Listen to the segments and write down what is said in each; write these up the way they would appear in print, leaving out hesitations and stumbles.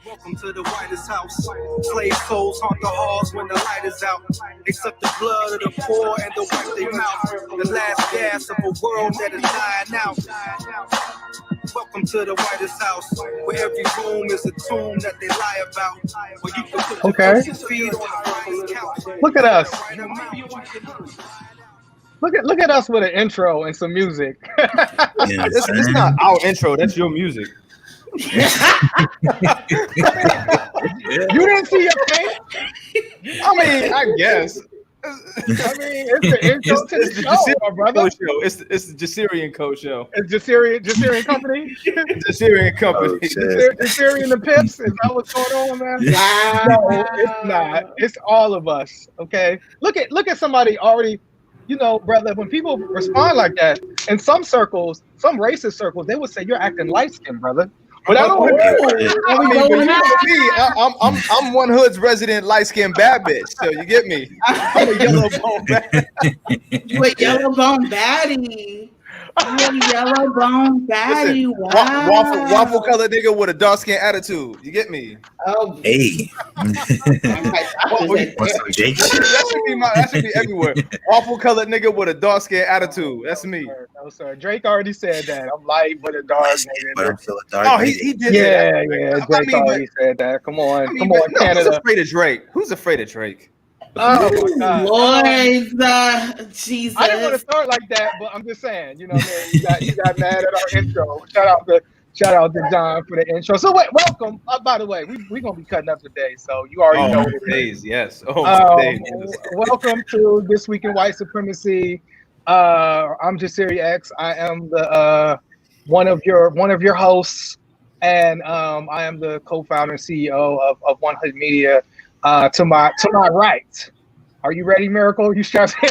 Welcome to the whitest house. Slave souls haunt the halls when the light is out. They suck the blood of the poor and the wipe their mouth. The last gas of a world that is dying out. Welcome to the whitest house, where every room is a tomb that they lie about. Where you can put your feet on the couch. Look at us. Look at us with an intro and some music. It's not our intro. That's your music. You didn't see your face? I mean, I guess. It's the intro to the show, my brother. It's the Jasirian Co show. It's Jasirian Company? Jasirian Company. Jasirian the Pips? Is that what's going on, man? No, it's not. It's all of us, okay? Look at somebody already, brother, when people respond like that, in some circles, some racist circles, they would say, you're acting light-skinned, brother. But I don't I'm one hood's resident light-skinned bad bitch, so you get me. I'm a yellow bone baddie. You a yellow bone baddie. Listen, Wow. waffle colored nigga with a dark skin attitude. You get me? Oh, hey. That should be everywhere. Waffle colored nigga with a dark skin attitude. That's me. No, sir. Drake already said that. I'm light but a dark nigga. But I'm still a dark. Oh, he did. Yeah. Drake already said that. Come on, Canada. Who's afraid of Drake? Who's afraid of Drake? Oh my God. Lord, Jesus. I didn't want to start like that, but I'm just saying, you got mad at our intro. Shout out to John for the intro. So wait, welcome. By the way, we're gonna be cutting up today, so you already know what it is. Yes. Welcome to This Week in White Supremacy. I'm Jasiri X. I am the one of your hosts, and I am the co-founder and CEO of One Hood Media. To my right, are you ready, Miracle? You strapped in?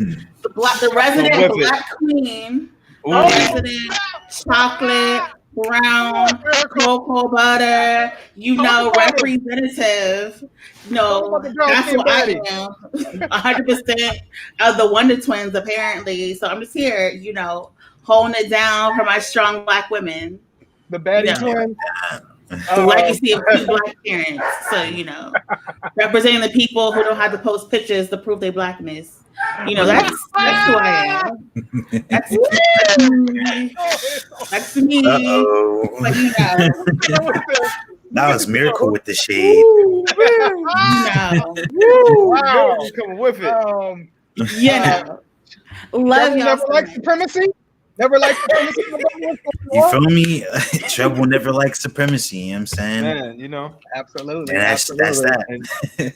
the resident black queen, resident chocolate, brown, cocoa butter, representative. No, that's what I am. 100% of the Wonder Twins, apparently. So I'm just here, holding it down for my strong black women. The baddie twin. The legacy of two black parents. So, representing the people who don't have to post pictures to prove their blackness. That's who I am. That's me. But, That was Miracle with the shade. Wow. Coming with it. Love y'all. Never like supremacy? Never like supremacy? You feel me? Trouble never likes supremacy, you know what I'm saying? Man, Absolutely. And that's that. And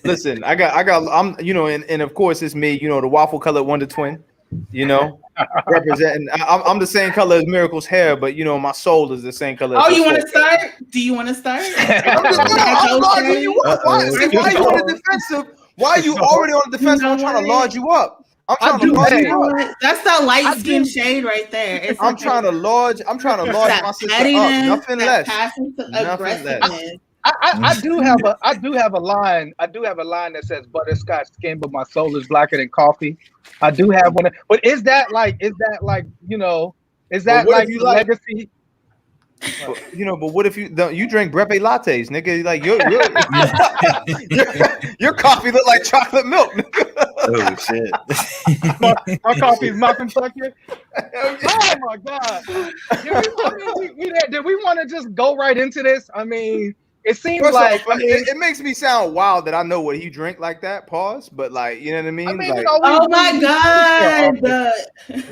listen, and of course it's me, the waffle colored Wonder Twin, representing. I'm the same color as Miracle's hair, but my soul is the same color. Oh, you want to start? Do you want to start? Why are you on the defensive? Why are you already on the defensive? I'm trying to lodge you up. That's that light skin shade right there. I'm trying to lodge my sister up. Nothing less. I do have a line that says butterscotch skin, but my soul is blacker than coffee. I do have one, but is that like legacy? But what if you drink brepe lattes, nigga? Like your coffee look like chocolate milk, nigga. Oh shit! my coffee is Malcolm Tucker. Oh my God! Did we want to just go right into this? I mean, it seems it makes me sound wild that I know what he drink like that. Pause, but you know what I mean? Oh my God!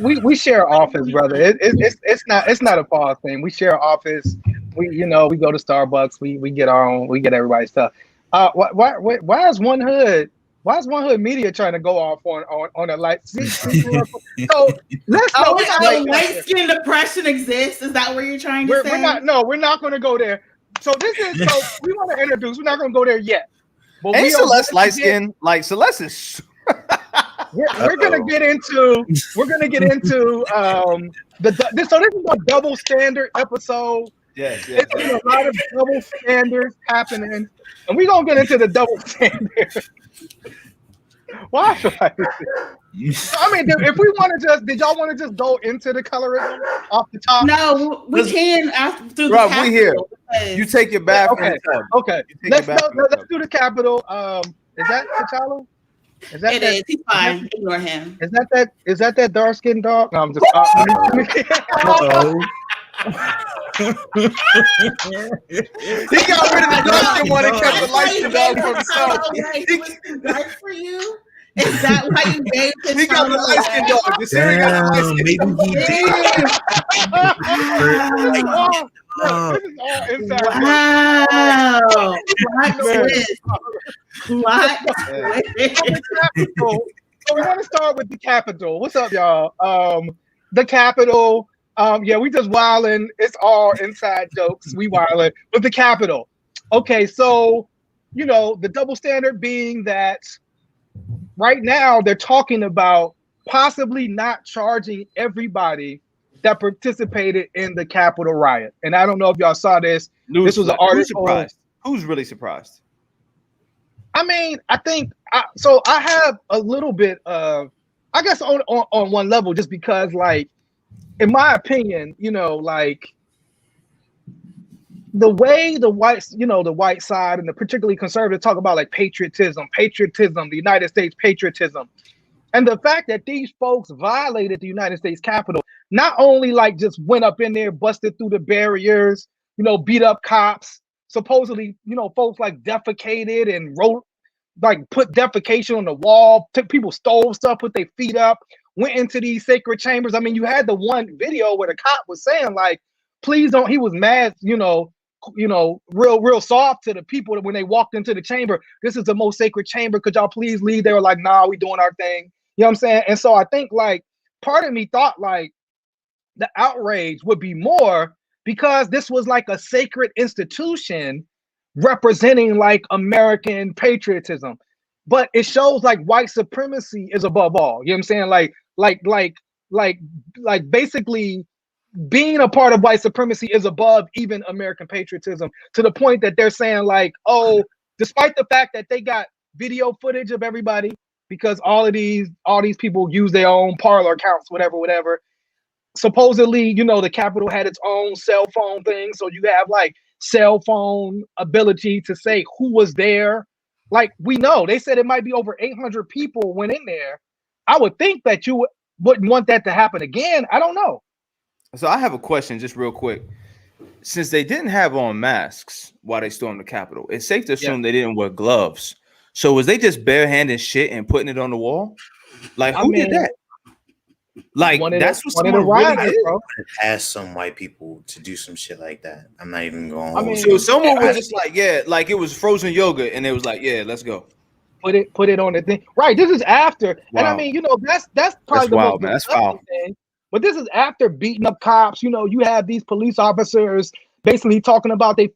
We share office, brother. It's not a pause thing. We share office. We we go to Starbucks. We get everybody's stuff. Why is One Hood? Why is One Hood Media trying to go off on a light? So let's light skin depression exists. Is that what you're trying to say? We're not going to go there. So we want to introduce. We're not going to go there yet. But ain't Celeste light skin? Like Celeste is. We're gonna get into so this is a double standard episode. Yes. It's a lot of double standards happening, and we're gonna get into the double standard. Why should I? I mean, if we want to did y'all want to just go into the colorism off the top? No, we can after through Rob, the we here. because- You take your bath. Okay. in the tub. Okay. You take Let's your bath. do the Capitol. Is that T'Challa? Is that It is. He's fine. Ignore him. Is that dark skinned dog? No, I'm just. He got rid of the dark skin one and kept the light skin dog for himself. Dark for you? Is that why you gave him? He got the light skin dog. The Siri got the light skin Maybe dog. he did. This is all inside. Wow. Plot twist. Plot twist. So we want to start with the Capitol. What's up, y'all? The Capitol. Yeah, we just wilding. It's all inside jokes. We wilding. But the Capitol. Okay, so the double standard being that right now they're talking about possibly not charging everybody that participated in the Capitol riot. And I don't know if y'all saw this. This was an article. Who's surprised? Who's really surprised? I mean, I think so. I have a little bit of, I guess, on one level, just because, like, in my opinion, like the way the white side and the particularly conservative talk about like patriotism, the United States patriotism, and the fact that these folks violated the United States Capitol, not only like just went up in there, busted through the barriers, beat up cops. Supposedly, folks like defecated and put defecation on the wall. People stole stuff, put their feet up, went into these sacred chambers. I mean, you had the one video where the cop was saying, like, please don't. He was mad, real soft to the people when they walked into the chamber. This is the most sacred chamber. Could y'all please leave? They were like, nah, we doing our thing. You know what I'm saying? And so I think, like, part of me thought like the outrage would be more because this was like a sacred institution representing like American patriotism. But it shows like white supremacy is above all. You know what I'm saying? Like basically being a part of white supremacy is above even American patriotism, to the point that they're saying like, oh, despite the fact that they got video footage of everybody, because all these people use their own Parler accounts, whatever. Supposedly, the Capitol had its own cell phone thing, so you have like cell phone ability to say who was there. Like, we know they said it might be over 800 people went in there. I would think that you wouldn't want that to happen again. I don't know. So I have a question, just real quick. Since they didn't have on masks while they stormed the Capitol, it's safe to assume they didn't wear gloves. So was they just barehanded shit and putting it on the wall? Like, who did that? Like, that's what someone really did. Ask some white people to do some shit like that. I'm not even going. I mean, so someone was just like, like it was frozen yogurt, and it was like, let's go. Put it on the thing. Right. This is after, and I mean, that's probably the wild, most man. That's foul. thing. But this is after beating up cops. You have these police officers basically talking about they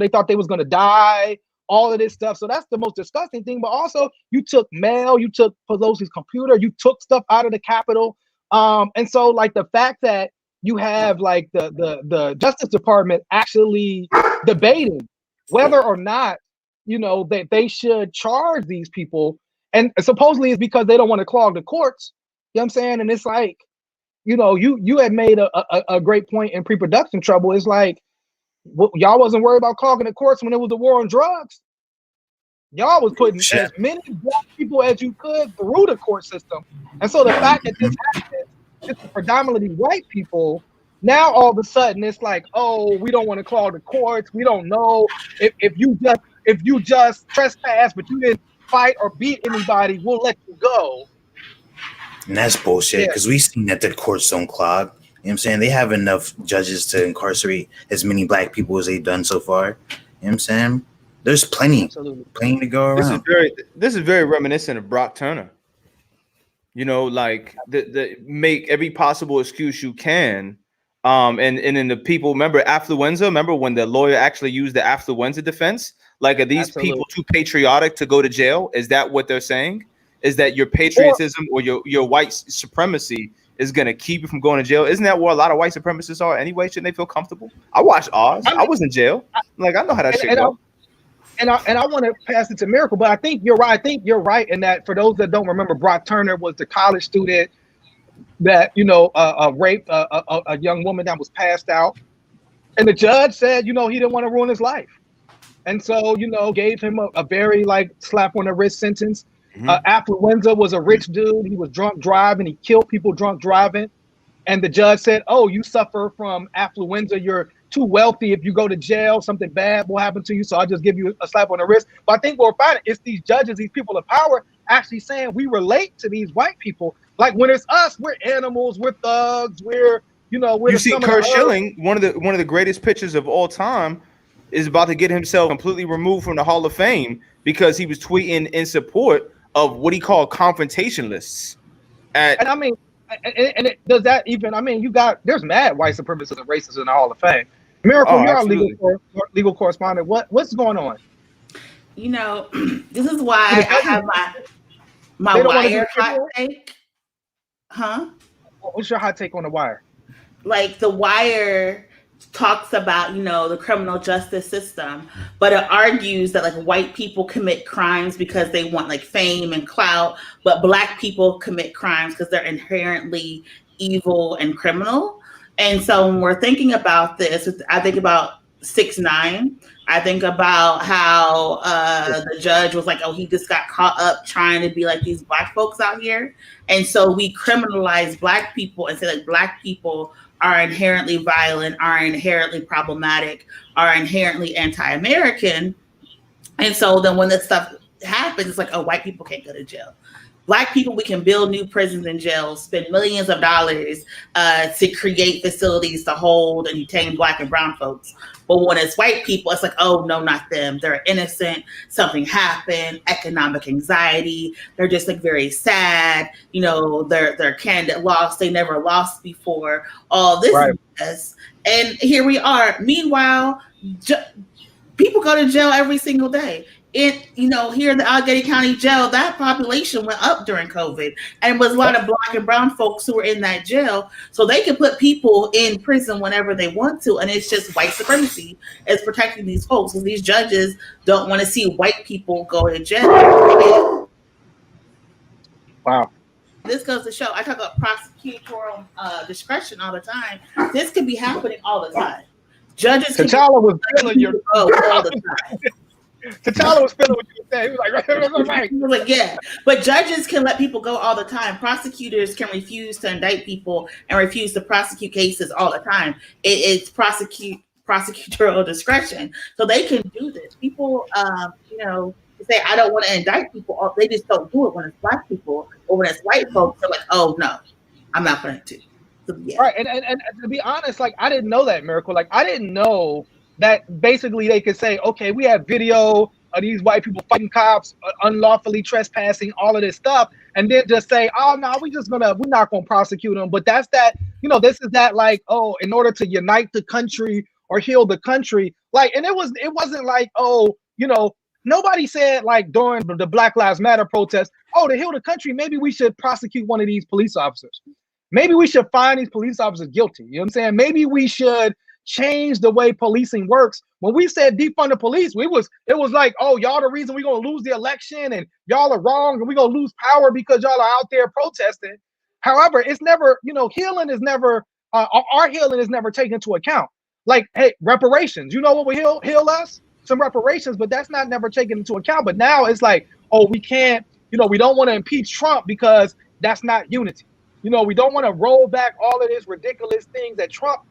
thought they was gonna die. All of this stuff. So that's the most disgusting thing. But also, you took mail, you took Pelosi's computer, you took stuff out of the Capitol. And so like the fact that you have like the Justice Department actually debating whether or not that they should charge these people, and supposedly it's because they don't want to clog the courts. You know what I'm saying? And it's like, you had made a great point in pre-production trouble. It's like, y'all wasn't worried about clogging the courts when it was the war on drugs. Y'all was putting as many black people as you could through the court system. And so the fact that this happens, it's predominantly white people, now all of a sudden it's like, oh, we don't want to clog the courts. We don't know if you just trespass, but you didn't fight or beat anybody, we'll let you go. And that's bullshit, because we've seen that the courts don't clog. You know what I'm saying? They have enough judges to incarcerate as many black people as they've done so far. You know what I'm saying? There's plenty to go around. This is very reminiscent of Brock Turner. Like the make every possible excuse you can. And then the people, remember affluenza? Remember when the lawyer actually used the affluenza defense? Like, are these people too patriotic to go to jail? Is that what they're saying? Is that your patriotism or your white supremacy is going to keep you from going to jail? Isn't that where a lot of white supremacists are anyway? Shouldn't they feel comfortable? I watched Oz. I was in jail. I know how that shit goes. And I want to pass it to Miracle, but I think you're right. I think you're right in that. For those that don't remember, Brock Turner was the college student that raped a young woman that was passed out, and the judge said he didn't want to ruin his life, and so gave him a very slap on the wrist sentence. Affluenza was a rich dude. He was drunk driving. He killed people drunk driving, and the judge said, "Oh, you suffer from affluenza. You're too wealthy. If you go to jail, something bad will happen to you. So I'll just give you a slap on the wrist." But I think what we're finding is these judges, these people of power, actually saying we relate to these white people. Like when it's us, we're animals, we're thugs, we're. You see, Kurt Schilling, one of the greatest pitchers of all time, is about to get himself completely removed from the Hall of Fame because he was tweeting in support of what he called confrontation lists. And I mean, does that even? I mean, there's mad white supremacists and racists in the Hall of Fame. Miracle, you're our legal correspondent. What's going on? This is why I have my Wire hot take. Huh? What's your hot take on the Wire? Like the Wire talks about, the criminal justice system, but it argues that white people commit crimes because they want fame and clout, but black people commit crimes because they're inherently evil and criminal. And so when we're thinking about this, I think about 6ix9ine. I think about how the judge was like, oh, he just got caught up trying to be like these black folks out here. And so we criminalize black people and say black people are inherently violent, are inherently problematic, are inherently anti-American. And so then when this stuff happens, it's like, oh, white people can't go to jail. Black people, we can build new prisons and jails, spend millions of dollars to create facilities to hold and detain black and brown folks. But when it's white people, it's like, oh, no, not them. They're innocent. Something happened. Economic anxiety. They're just very sad. Their candidate lost. They never lost before. All this mess. And here we are. Meanwhile, people go to jail every single day. Here in the Allegheny County Jail, that population went up during COVID, and it was a lot of black and brown folks who were in that jail, so they can put people in prison whenever they want to, and it's just white supremacy is protecting these folks, because these judges don't want to see white people go to jail. Wow. This goes to show, I talk about prosecutorial discretion all the time. This could be happening all the time. Judges T'Challa was feeling your all the time. T'Challa was feeling what you were saying. He was like, He was like, yeah. But judges can let people go all the time. Prosecutors can refuse to indict people and refuse to prosecute cases all the time. It's prosecutorial discretion. So they can do this. People, say, I don't want to indict people. They just don't do it when it's black people. Or when it's white folks, they're like, oh, no, I'm not going to. So, yeah. Right. And to be honest, I didn't know that, Miracle. I didn't know that basically they could say, okay, we have video of these white people fighting cops, unlawfully trespassing, all of this stuff, and then just say, oh no, we're not gonna prosecute them. But that's that, this is that in order to unite the country or heal the country, and it wasn't like, nobody said during the Black Lives Matter protest, oh, to heal the country, maybe we should prosecute one of these police officers. Maybe we should find these police officers guilty. You know what I'm saying? Maybe we should change the way policing works. When we said defund the police, it was like, oh, y'all the reason we're gonna lose the election and y'all are wrong and we're gonna lose power because y'all are out there protesting. However, it's never, healing is never our healing is never taken into account. Hey, reparations, what will heal us? Some reparations, but that's not never taken into account. But now it's like, oh, we can't, we don't want to impeach Trump because that's not unity. We don't want to roll back all of this ridiculous things that Trump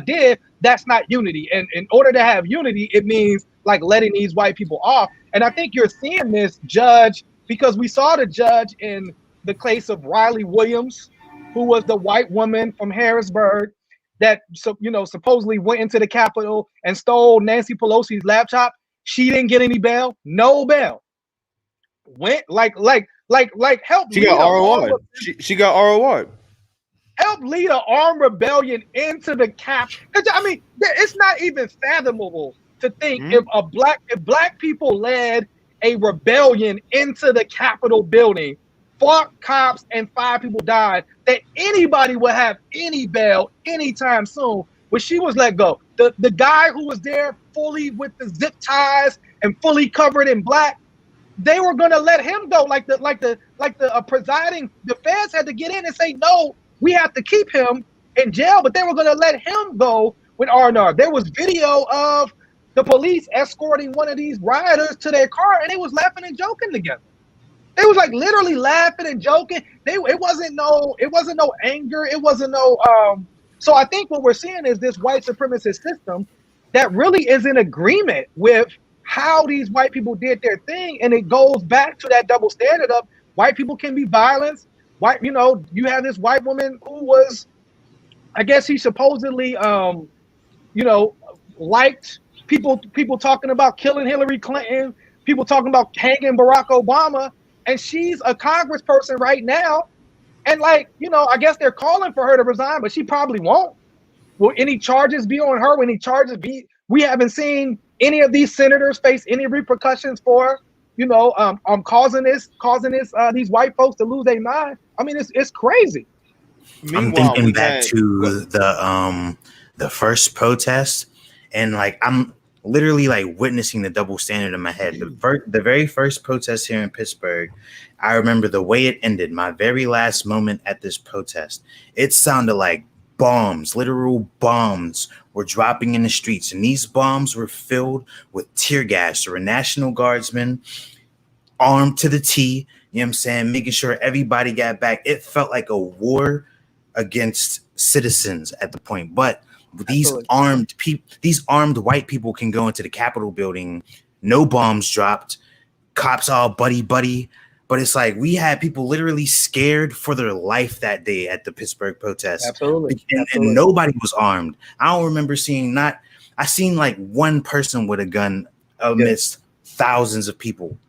did. That's not unity. And in order to have unity, it means letting these white people off. And I think you're seeing this judge because we saw the judge in the case of Riley Williams, who was the white woman from Harrisburg that supposedly went into the Capitol and stole Nancy Pelosi's laptop. She didn't get any bail, no bail. Went help. She got ROI. She got ROI. Help lead an armed rebellion into the Capitol. I mean, it's not even fathomable to think if black people led a rebellion into the Capitol building, fought cops and 5 people died, that anybody would have any bail anytime soon. when she was let go. The guy who was there fully with the zip ties and fully covered in black, they were gonna let him go. Like the presiding, the feds had to get in and say, no, we have to keep him in jail, but they were gonna let him go with R&R. There was video of the police escorting one of these rioters to their car, and they was laughing and joking together. They was like literally laughing and joking. It wasn't no anger. It wasn't no. So I think what we're seeing is this white supremacist system that really is in agreement with how these white people did their thing, and it goes back to that double standard of white people can be violent. White, you have this white woman who was, I guess he supposedly, liked people talking about killing Hillary Clinton, people talking about hanging Barack Obama, and she's a congressperson right now. And I guess they're calling for her to resign, but she probably won't. Will any charges be on her? When any charges be? We haven't seen any of these senators face any repercussions for, causing these white folks to lose their mind. I mean, it's crazy. I'm thinking back to the first protest, and I'm literally witnessing the double standard in my head. The very first protest here in Pittsburgh, I remember the way it ended. My very last moment at this protest, it sounded like bombs, literal bombs, were dropping in the streets, and these bombs were filled with tear gas. There were National Guardsmen armed to the T, you know what I'm saying, making sure everybody got back. It felt like a war against citizens at the point. But these armed white people can go into the Capitol building, no bombs dropped, cops all buddy. But it's we had people literally scared for their life that day at the Pittsburgh protest. Absolutely. And nobody was armed. I don't remember seeing I seen one person with a gun amidst thousands of people.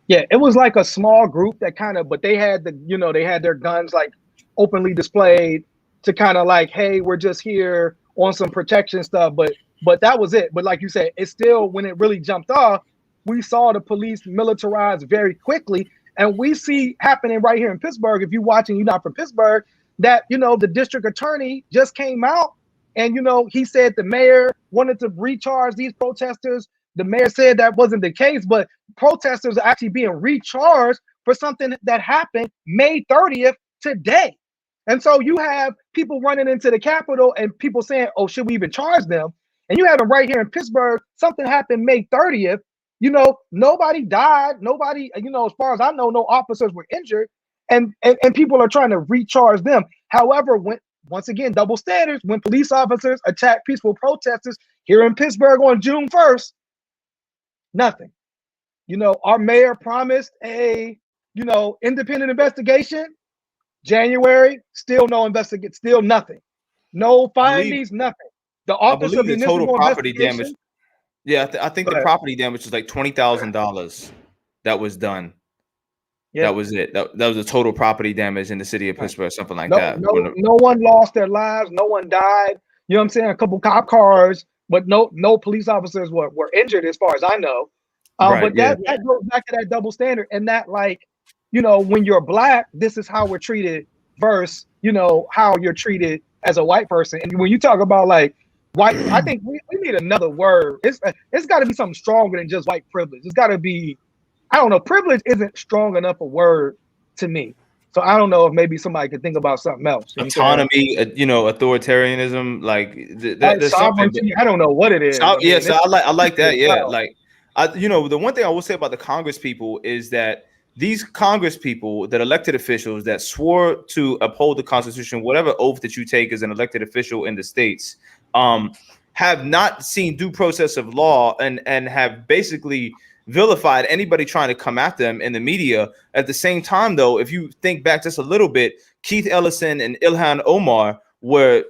Yeah, it was like a small group that but they had they had their guns openly displayed to hey, we're just here on some protection stuff. But that was it. But like you said, it's still, when it really jumped off, we saw the police militarize very quickly. And we see happening right here in Pittsburgh, if you're watching, you're not from Pittsburgh, that, the district attorney just came out and, he said the mayor wanted to recharge these protesters. The mayor said that wasn't the case, but protesters are actually being recharged for something that happened May 30th today. And so you have people running into the Capitol and people saying, oh, should we even charge them? And you have them right here in Pittsburgh. Something happened May 30th. Nobody died. Nobody, as far as I know, no officers were injured. And people are trying to recharge them. However, once again, double standards, when police officers attack peaceful protesters here in Pittsburgh on June 1st, nothing. Our mayor promised a, independent investigation. January, still no investigation, still nothing. No findings, nothing. The Office of Municipal total property damage. Yeah, I think the property damage was $20,000 that was done. Yeah. That was it. That was the total property damage in the city of Pittsburgh, something like that. No one lost their lives. No one died. You know what I'm saying? A couple cop cars, but no police officers were injured as far as I know. But that goes back to that double standard, and that when you're black, this is how we're treated versus, how you're treated as a white person. And when you talk about white, I think we need another word. It's got to be something stronger than just white privilege. It's got to be, I don't know, privilege isn't strong enough a word to me. So I don't know if maybe somebody could think about something else. Autonomy, authoritarianism, sovereignty. I don't know what it is. So I like that. Yeah, the one thing I will say about the Congress people is that these Congress people, that elected officials that swore to uphold the Constitution, whatever oath that you take as an elected official in the states, have not seen due process of law and have basically vilified anybody trying to come at them in the media. At the same time, though, if you think back just a little bit, Keith Ellison and Ilhan Omar were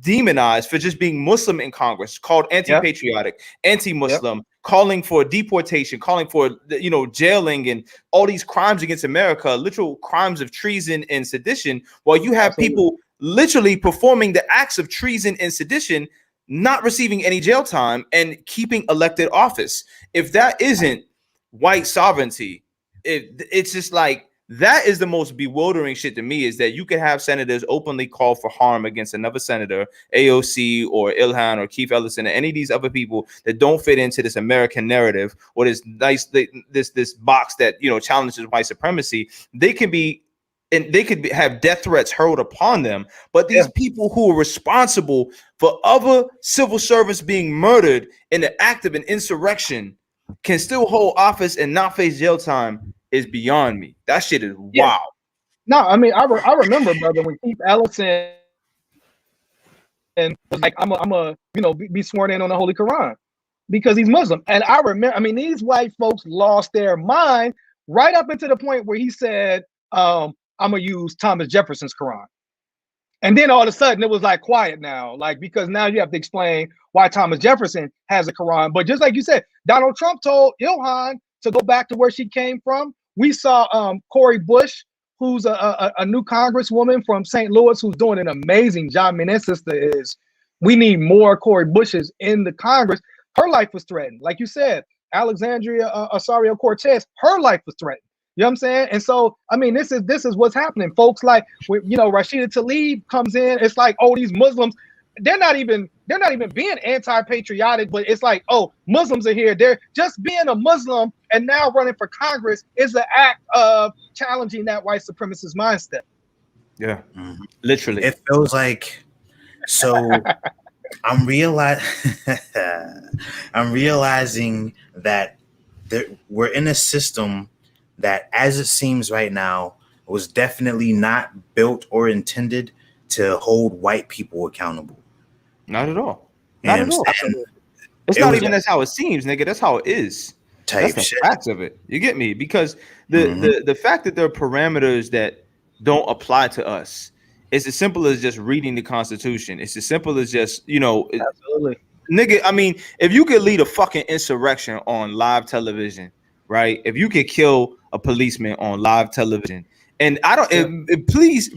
demonized for just being Muslim in Congress, called anti-patriotic, anti-Muslim, calling for deportation, calling for jailing and all these crimes against America, literal crimes of treason and sedition, while you have people literally performing the acts of treason and sedition, not receiving any jail time and keeping elected office. If that isn't white sovereignty, it's just That is the most bewildering shit to me, is that you can have senators openly call for harm against another senator, AOC or Ilhan or Keith Ellison or any of these other people that don't fit into this American narrative or this this box that, you know, challenges white supremacy. They can be, and they could have death threats hurled upon them. But these people who are responsible for other civil servants being murdered in the act of an insurrection can still hold office and not face jail time is beyond me. That shit is wow. No, I mean, I remember, brother, when Keith Ellison and was like, I'm a you know, be sworn in on the Holy Quran because he's Muslim. And I remember, I mean, these white folks lost their mind right up into the point where he said, I'm gonna use Thomas Jefferson's Quran. And then all of a sudden it was like quiet now, like, because now you have to explain why Thomas Jefferson has a Quran. But just like you said, Donald Trump told Ilhan to go back to where she came from. We saw Cori Bush, who's a new congresswoman from St. Louis, who's doing an amazing job. I mean, that sister is, we need more Cori Bushes in the Congress. Her life was threatened. Like you said, Alexandria Ocasio-Cortez, her life was threatened. You know what I'm saying? And so, I mean, this is what's happening. Folks like, you know, Rashida Tlaib comes in. It's like, oh, these Muslims, they're not even being anti-patriotic, but it's like, oh, Muslims are here. They're just being a Muslim and now running for Congress is an act of challenging that white supremacist mindset. Yeah, literally. It feels like, so I'm realizing that we're in a system that, as it seems right now, was definitely not built or intended to hold white people accountable. Not at all. Not at all. It's not even that's how it seems, nigga. That's how it is. That's the facts of it. You get me? Because the fact that there are parameters that don't apply to us, it's as simple as just reading the Constitution. It's as simple as just, you know, absolutely, nigga. I mean, if you could lead a fucking insurrection on live television, right? If you could kill a policeman on live television, and I don't, please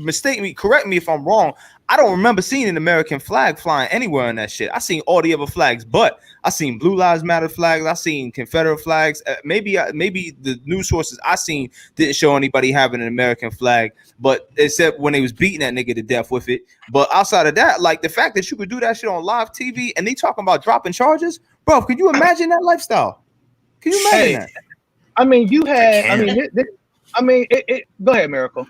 correct me if I'm wrong. I don't remember seeing an American flag flying anywhere on that shit. I seen all the other flags, but I seen Blue Lives Matter flags. I seen Confederate flags. Maybe the news sources I seen didn't show anybody having an American flag, but except when they was beating that nigga to death with it. But outside of that, like the fact that you could do that shit on live TV and they talking about dropping charges, bro. Could you imagine that lifestyle? Can you imagine that? I mean, you had. I mean, go ahead, Miracle.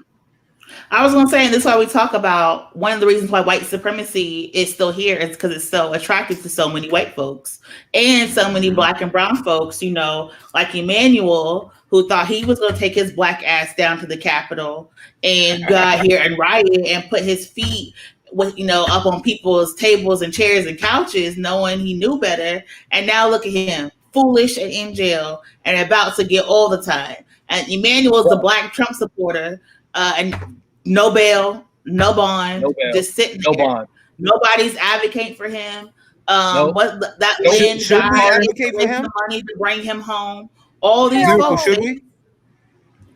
I was going to say, and this is why we talk about one of the reasons why white supremacy is still here is because it's so attractive to so many white folks and so many black and brown folks, you know, like Emmanuel, who thought he was going to take his black ass down to the Capitol and go out here and riot and put his feet with, you know, up on people's tables and chairs and couches, knowing he knew better. And now look at him, foolish and in jail and about to get all the time. And Emmanuel's the black Trump supporter, and no bail, no bond, just sitting there. No bond. Nobody's advocating for him. What that Lynn should we advocate for him? The money to bring him home. All these folks.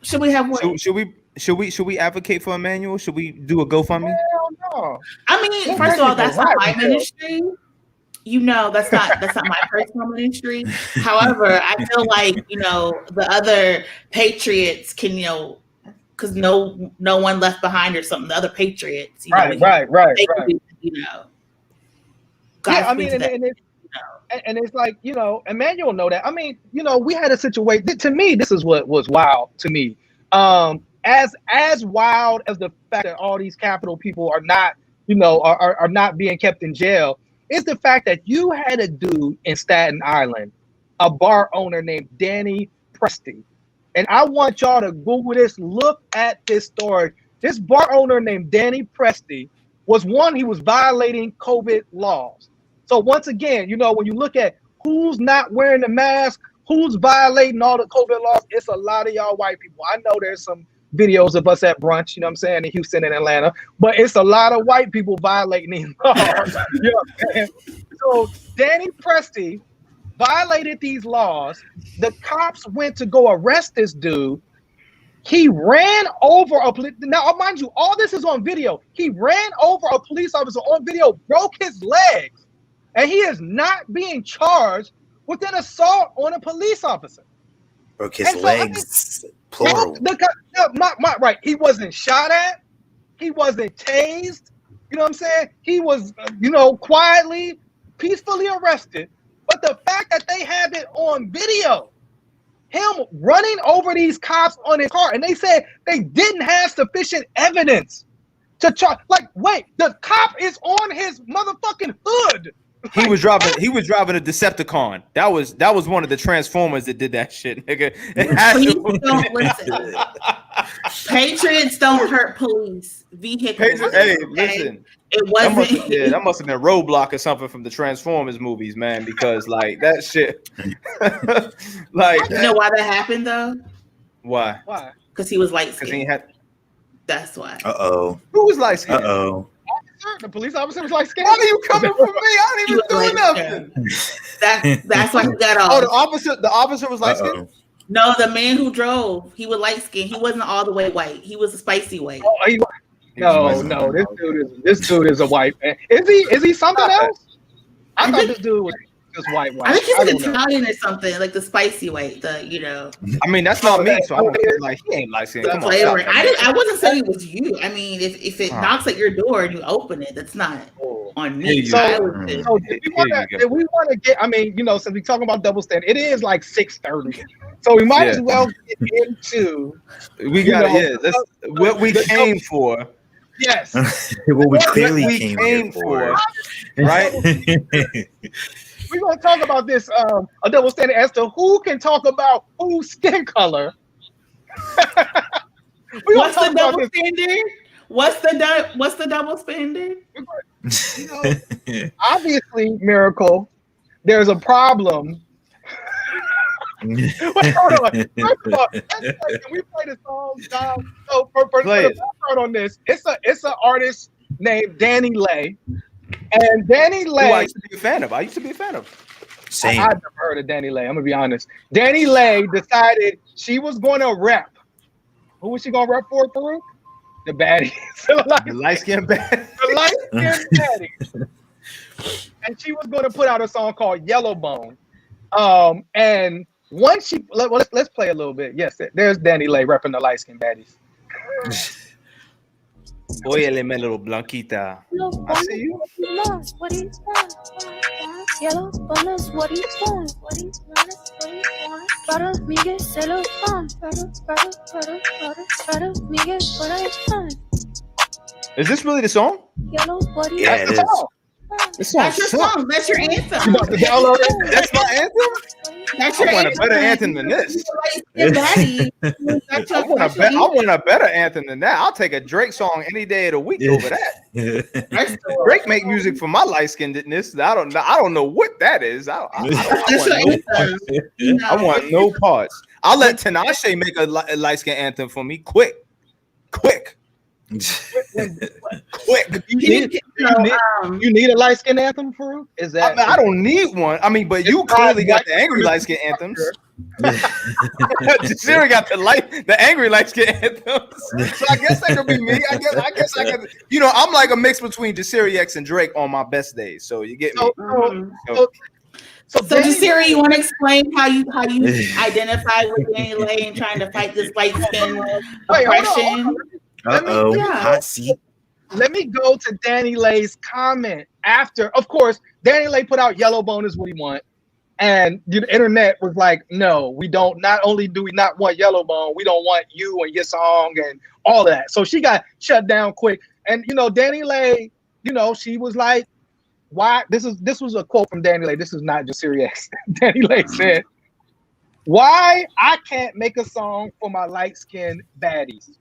Should we have what? Should we advocate for Emmanuel? Should we do a GoFundMe? Hell no. I mean, first of all, that's not my ministry. You know, that's not my personal ministry. However, I feel like, you know, the other patriots can, you know, because no one left behind or something. The other patriots, you know, right. You know, yeah, I mean, and it's like, you know, Emmanuel know that. I mean, you know, we had a situation. To me, this is what was wild to me. As wild as the fact that all these Capitol people are not, you know, are not being kept in jail. It's the fact that you had a dude in Staten Island, a bar owner named Danny Presti. And I want y'all to Google this, look at this story. This bar owner named Danny Presti he was violating COVID laws. So once again, you know, when you look at who's not wearing the mask, who's violating all the COVID laws, it's a lot of y'all white people. I know there's some videos of us at brunch, you know what I'm saying, in Houston and Atlanta, but it's a lot of white people violating these laws. You know what I'm saying? So Danny Presti violated these laws. The cops went to go arrest this dude. He ran over a police. Now, mind you, all this is on video. He ran over a police officer on video, broke his legs, and he is not being charged with an assault on a police officer. Broke his legs. Plural. Right. He wasn't shot at. He wasn't tased. You know what I'm saying? He was, quietly, peacefully arrested. But the fact that they have it on video, him running over these cops on his car, and they said they didn't have sufficient evidence to charge. Like, wait, the cop is on his motherfucking hood. He was driving a Decepticon. That was one of the Transformers that did that shit, nigga. Please don't listen. Patriots don't hurt police vehicles. Hey, listen. It wasn't. That must have been Roadblock or something from the Transformers movies, man. Because like that shit, like you know why that happened though? Why? Because he was light Because skinned. he had. That's why. Uh-oh. Who was light skinned? Uh-oh. The police officer was like, "Why are you coming for me? I didn't even do nothing." That's why he got off. Oh, the officer was light skinned. No, the man who drove, he was light skinned. He wasn't all the way white. He was a spicy white. No, this dude is a white man. Is he something else? I thought this dude was just white. I think he's Italian or something, like the spicy white. I mean, that's not me, so I don't feel like he ain't light skinned. Come on, I wasn't saying it was you. I mean, if it knocks at your door and you open it, that's not on me. So did we want to get? I mean, since we talking about double standard, it is like 6:30, so we might as well get into. We got that's what we came for. Yes, what we clearly came for, right? We're gonna talk about this a double standard as to who can talk about whose skin color. What's the double standard? What's the double standard? Obviously, Miracle, there's a problem. Wait, hold on. First of all, can we play the song down? So for the background on this, it's an artist named Danny Lay. And Danny Lay, I used to be a fan of. Same. I've never heard of Danny Lay. I'm gonna be honest. Danny Lay decided she was going to rep. Who was she gonna rep for, Farouk? The baddies. The light-skinned baddies. The light-skinned baddies. And she was going to put out a song called Yellowbone. And once she let's play a little bit. Yes, there's Danny Lay repping the light-skinned baddies. Óyele, mi little blanquita. I see you. What he's want. Yellow bonus, what he's want. What he's want. Para Miguel se lo fan. Para Miguel what I fan. Is this really the song? Yellow body. Yeah, it is. That's your song. That's your anthem. You about to download it? That's my anthem? That's your I want a better anthem than this. I I want a better anthem than that. I'll take a Drake song any day of the week over that. Drake make music for my light skinnedness. I don't know what that is. I want no parts. I'll let Tinashe make a light skin anthem for me. Quick. You need a light skin anthem, Farouk? Is that? I don't need one. I mean, but you clearly got the angry light skin anthems. Siri got the angry light skin anthems. So I guess that could be me. I guess I could. I'm like a mix between Desiri X and Drake on my best days. So you get me. So Desiri, you want to explain how you identify with Danny Lay and trying to fight this light skin oppression? Hot seat. Let me go to Danny Lay's comment after. Of course, Danny Lay put out Yellowbone is what he want, and the internet was like, "No, we don't. Not only do we not want Yellowbone, we don't want you and your song and all of that." So she got shut down quick. And Danny Lay, she was like, "Why?" This was a quote from Danny Lay. This is not just serious. Danny Lay said, "Why I can't make a song for my light-skinned baddies?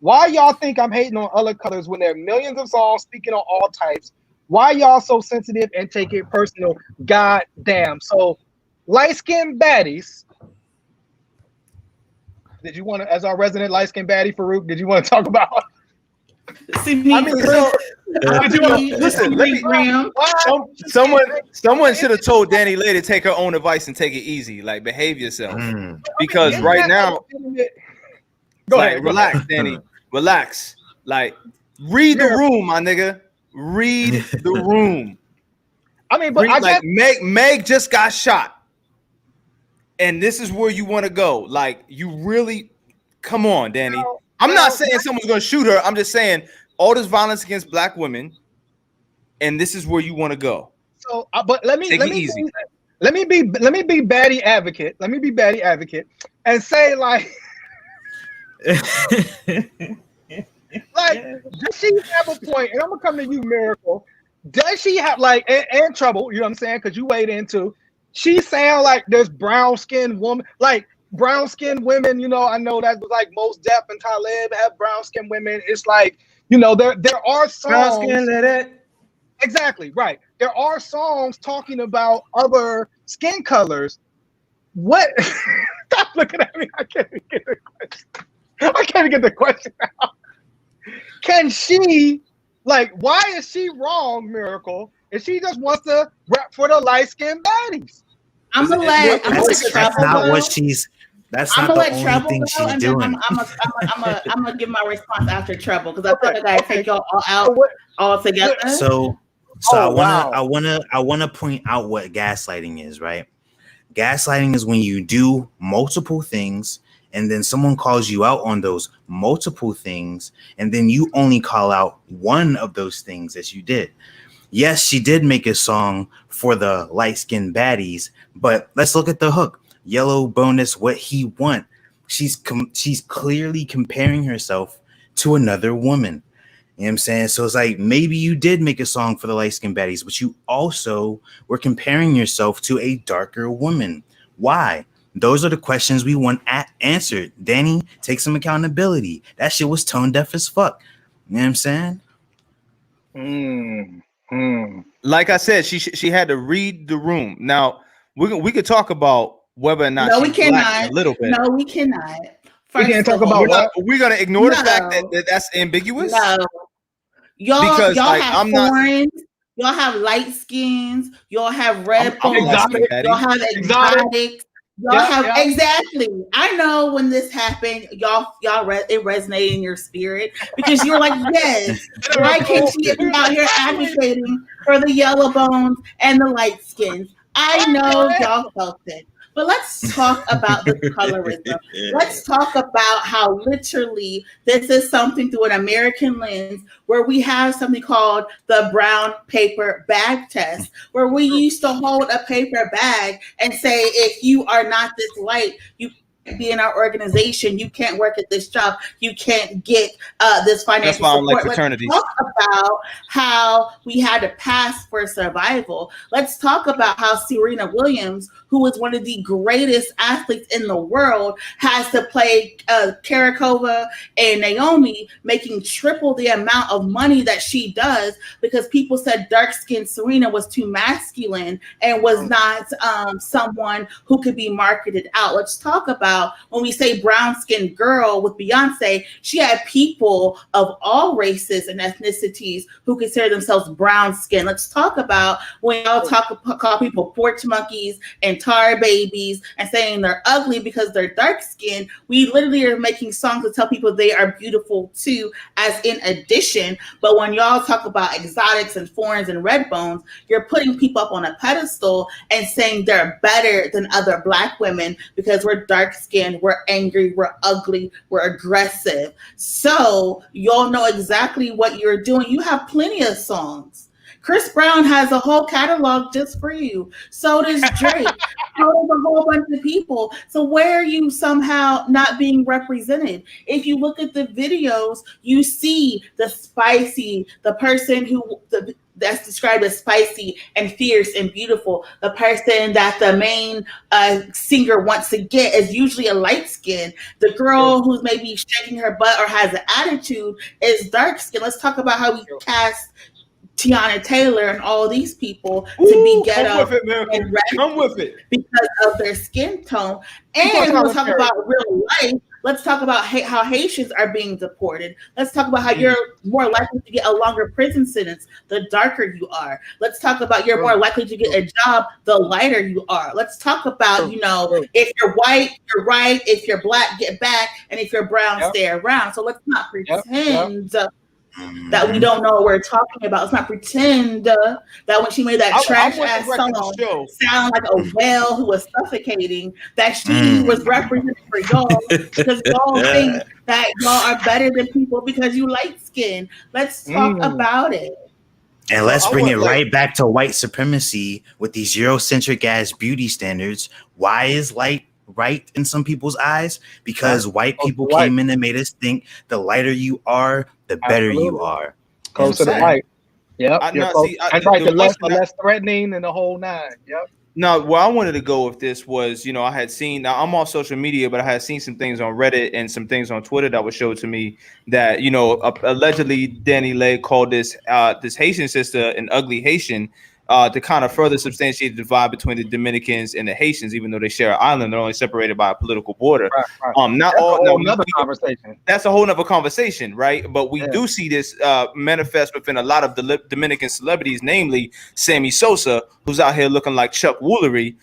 Why y'all think I'm hating on other colors when there are millions of songs speaking on all types? Why y'all so sensitive and take it personal? God damn." So, light-skinned baddies. Did you want to, as our resident light-skinned baddie, Farouk, did you want to talk about? Listen. Someone should have told Danny Lay to take her own advice and take it easy. Like, behave yourself. Because right now, go ahead. Relax, Danny. Relax. Like, read the room, my nigga. Read the room. I mean, but Meg just got shot. and this is where you want to go. Like, you really, come on, Danny. I'm not saying someone's going to shoot her. I'm just saying all this violence against black women, and this is where you want to go. So, but let me be baddie advocate. Let me be baddie advocate and say like, does she have a point? And I'm gonna come to you, Miracle. Does she have like and Trouble? You know what I'm saying? Because you weighed into. She sound like there's brown skinned woman, like brown skinned women. You know, I know that was like Mos Def and Talib have brown skinned women. It's like, you know, there are songs. Exactly, right. There are songs talking about other skin colors. What? Stop looking at me. I can't even get the question. I can't even get the question out. Can she, like, why is she wrong, Miracle, if she just wants to rap for the light-skinned baddies? That's not what she's. That's not the only thing she's doing. I'm gonna give my response after Trouble because I feel like I take y'all all out all together. So I wanna point out what gaslighting is, right? Gaslighting is when you do multiple things and then someone calls you out on those multiple things, and then you only call out one of those things that you did. Yes, she did make a song for the light-skinned baddies, but let's look at the hook. Yellow bonus, what he want. She's clearly comparing herself to another woman. You know what I'm saying? So it's like, maybe you did make a song for the light-skinned baddies, but you also were comparing yourself to a darker woman. Why? Those are the questions we want answered. Danny, take some accountability. That shit was tone deaf as fuck. You know what I'm saying? Like I said, she had to read the room. Now, we could talk about whether or not no, we cannot. A little bit. No, we cannot. We can't talk about what? We're gonna ignore the fact that that's ambiguous. No, y'all have foreigns. Y'all have light skins. Y'all have red bones. Y'all have exotics. Y'all have exactly. I know when this happened, y'all it resonated in your spirit because you're like, yes, why can't she be out here advocating for the yellow bones and the light skins? I know y'all felt it. But let's talk about the colorism. Let's talk about how literally this is something through an American lens where we have something called the brown paper bag test, where we used to hold a paper bag and say, if you are not this light, you be in our organization, you can't work at this job, you can't get this financial support. That's why I don't like fraternities. Let's talk about how we had to pass for survival. Let's talk about how Serena Williams, who is one of the greatest athletes in the world, has to play Karakova and Naomi, making triple the amount of money that she does because people said dark-skinned Serena was too masculine and was not someone who could be marketed out. Let's talk about when we say brown-skinned girl with Beyonce, she had people of all races and ethnicities who consider themselves brown-skinned. Let's talk about when y'all call people porch monkeys and tar babies and saying they're ugly because they're dark-skinned. We literally are making songs to tell people they are beautiful too, as in addition. But when y'all talk about exotics and foreigns and red bones, you're putting people up on a pedestal and saying they're better than other black women because we're dark-skinned, we're angry, we're ugly, we're aggressive. So y'all know exactly what you're doing. You have plenty of songs. Chris Brown has a whole catalog just for you. So does Drake. So does a whole bunch of people. So where are you somehow not being represented? If you look at the videos, you see the spicy, the person that's described as spicy and fierce and beautiful. The person that the main singer wants to get is usually a light skin. The girl who's maybe shaking her butt or has an attitude is dark skin. Let's talk about how we cast Tiana Taylor and all these people to be ghetto and red because of their skin tone. And we'll talk about real life. Let's talk about how Haitians are being deported. Let's talk about how you're more likely to get a longer prison sentence the darker you are. Let's talk about you're more likely to get a job the lighter you are. Let's talk about, if you're white, you're right. If you're black, get back. And if you're brown, stay around. So let's not pretend that we don't know what we're talking about. Let's not pretend that when she made that trash ass song sound like a whale who was suffocating, that she was representing for y'all because y'all think that y'all are better than people because you light skin. Let's talk about it. And let's bring it right back to white supremacy with these Eurocentric ass beauty standards. Why is light right in some people's eyes? Because white people came in and made us think the lighter you are, the better you are. Close to the light. Yep. The less threatening and the whole nine. Yep. Now, where I wanted to go with this was, I had seen, now I'm on social media, but I had seen some things on Reddit and some things on Twitter that was showed to me that, allegedly Danny Lay called this Haitian sister an ugly Haitian to kind of further substantiate the divide between the Dominicans and the Haitians, even though they share an island, they're only separated by a political border. Another conversation. That's a whole nother conversation, right? But we do see this manifest within a lot of the Dominican celebrities, namely Sammy Sosa, who's out here looking like Chuck Woolery.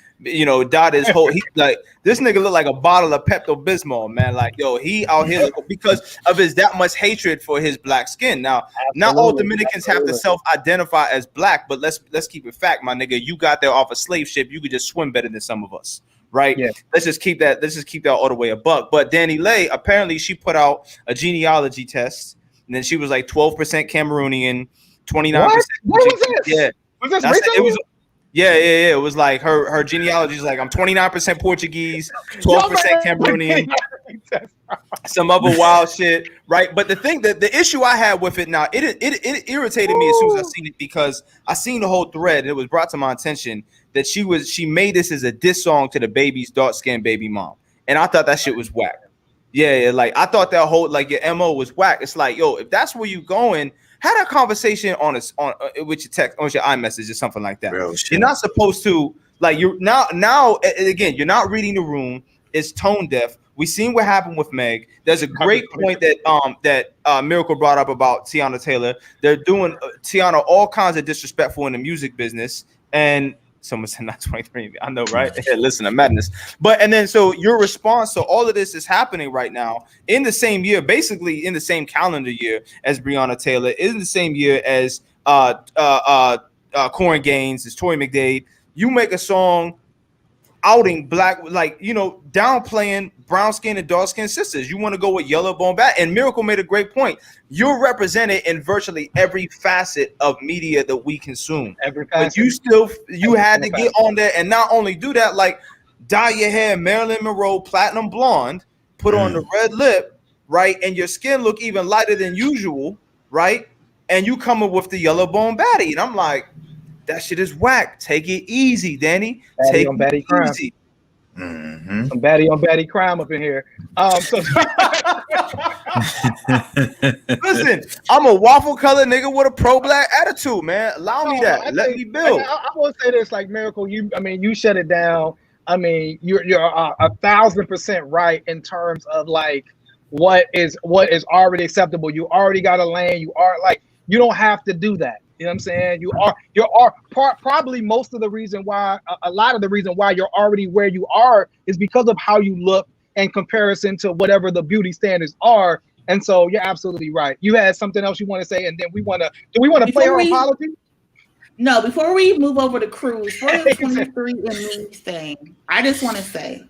Dot his whole. He like this nigga look like a bottle of Pepto-Bismol, man. Like, he out here because of his that much hatred for his black skin. Now, not all Dominicans have to self-identify as black, but let's keep it fact, my nigga. You got there off a slave ship. You could just swim better than some of us, right? Yeah. Let's just keep that all the way a buck. But Danny Lay, apparently, she put out a genealogy test, and then she was like 12% Cameroonian, 29%. What was this? Yeah, was this recently? Yeah. It was like her genealogy is like I'm 29% Portuguese, 12% Cameroonian, some other wild shit, right? But the issue I had with it now, it irritated me as soon as I seen it because I seen the whole thread and it was brought to my attention that she made this as a diss song to the baby's dark-skinned baby mom, and I thought that shit was whack. Yeah, like I thought that whole like your MO was whack. It's like, yo, if that's where you going. Had a conversation on with your text, on your iMessage or something like that. You're not supposed to like you're now again. You're not reading the room. It's tone deaf. We seen what happened with Meg. There's a great point that Miracle brought up about Tiana Taylor. They're doing Tiana all kinds of disrespectful in the music business, and someone said not 23. I know, right? Listen to madness. So your response to all of this is happening right now in the same year, basically in the same calendar year as Breonna Taylor, in the same year as Corrin Gaines, as Tory McDade. You make a song outing black, downplaying brown skin and dark skin sisters. You want to go with yellow bone bat, and Miracle made a great point. You're represented in virtually every facet of media that we consume. But you had to get on there and not only do that, like dye your hair Marilyn Monroe platinum blonde, put on the red lip, right, and your skin look even lighter than usual, right, and you coming with the yellow bone baddie, and I'm like, that shit is whack. Take it easy, Danny. Take it easy. Some baddie on baddie crime up in here. Listen, I'm a waffle color nigga with a pro-black attitude, man. Allow me that. Let me build. I will say this, like Miracle, you shut it down. I mean, you're 1,000% right in terms of like what is already acceptable. You already got a lane. You don't have to do that. You know what I'm saying? You are probably most of the reason why, a lot of the reason why you're already where you are is because of how you look in comparison to whatever the beauty standards are. And so you're absolutely right. You had something else you want to say, and then do we want to play our apology? No, before we move over to Cruz, for the 23 and me thing, I just want to say,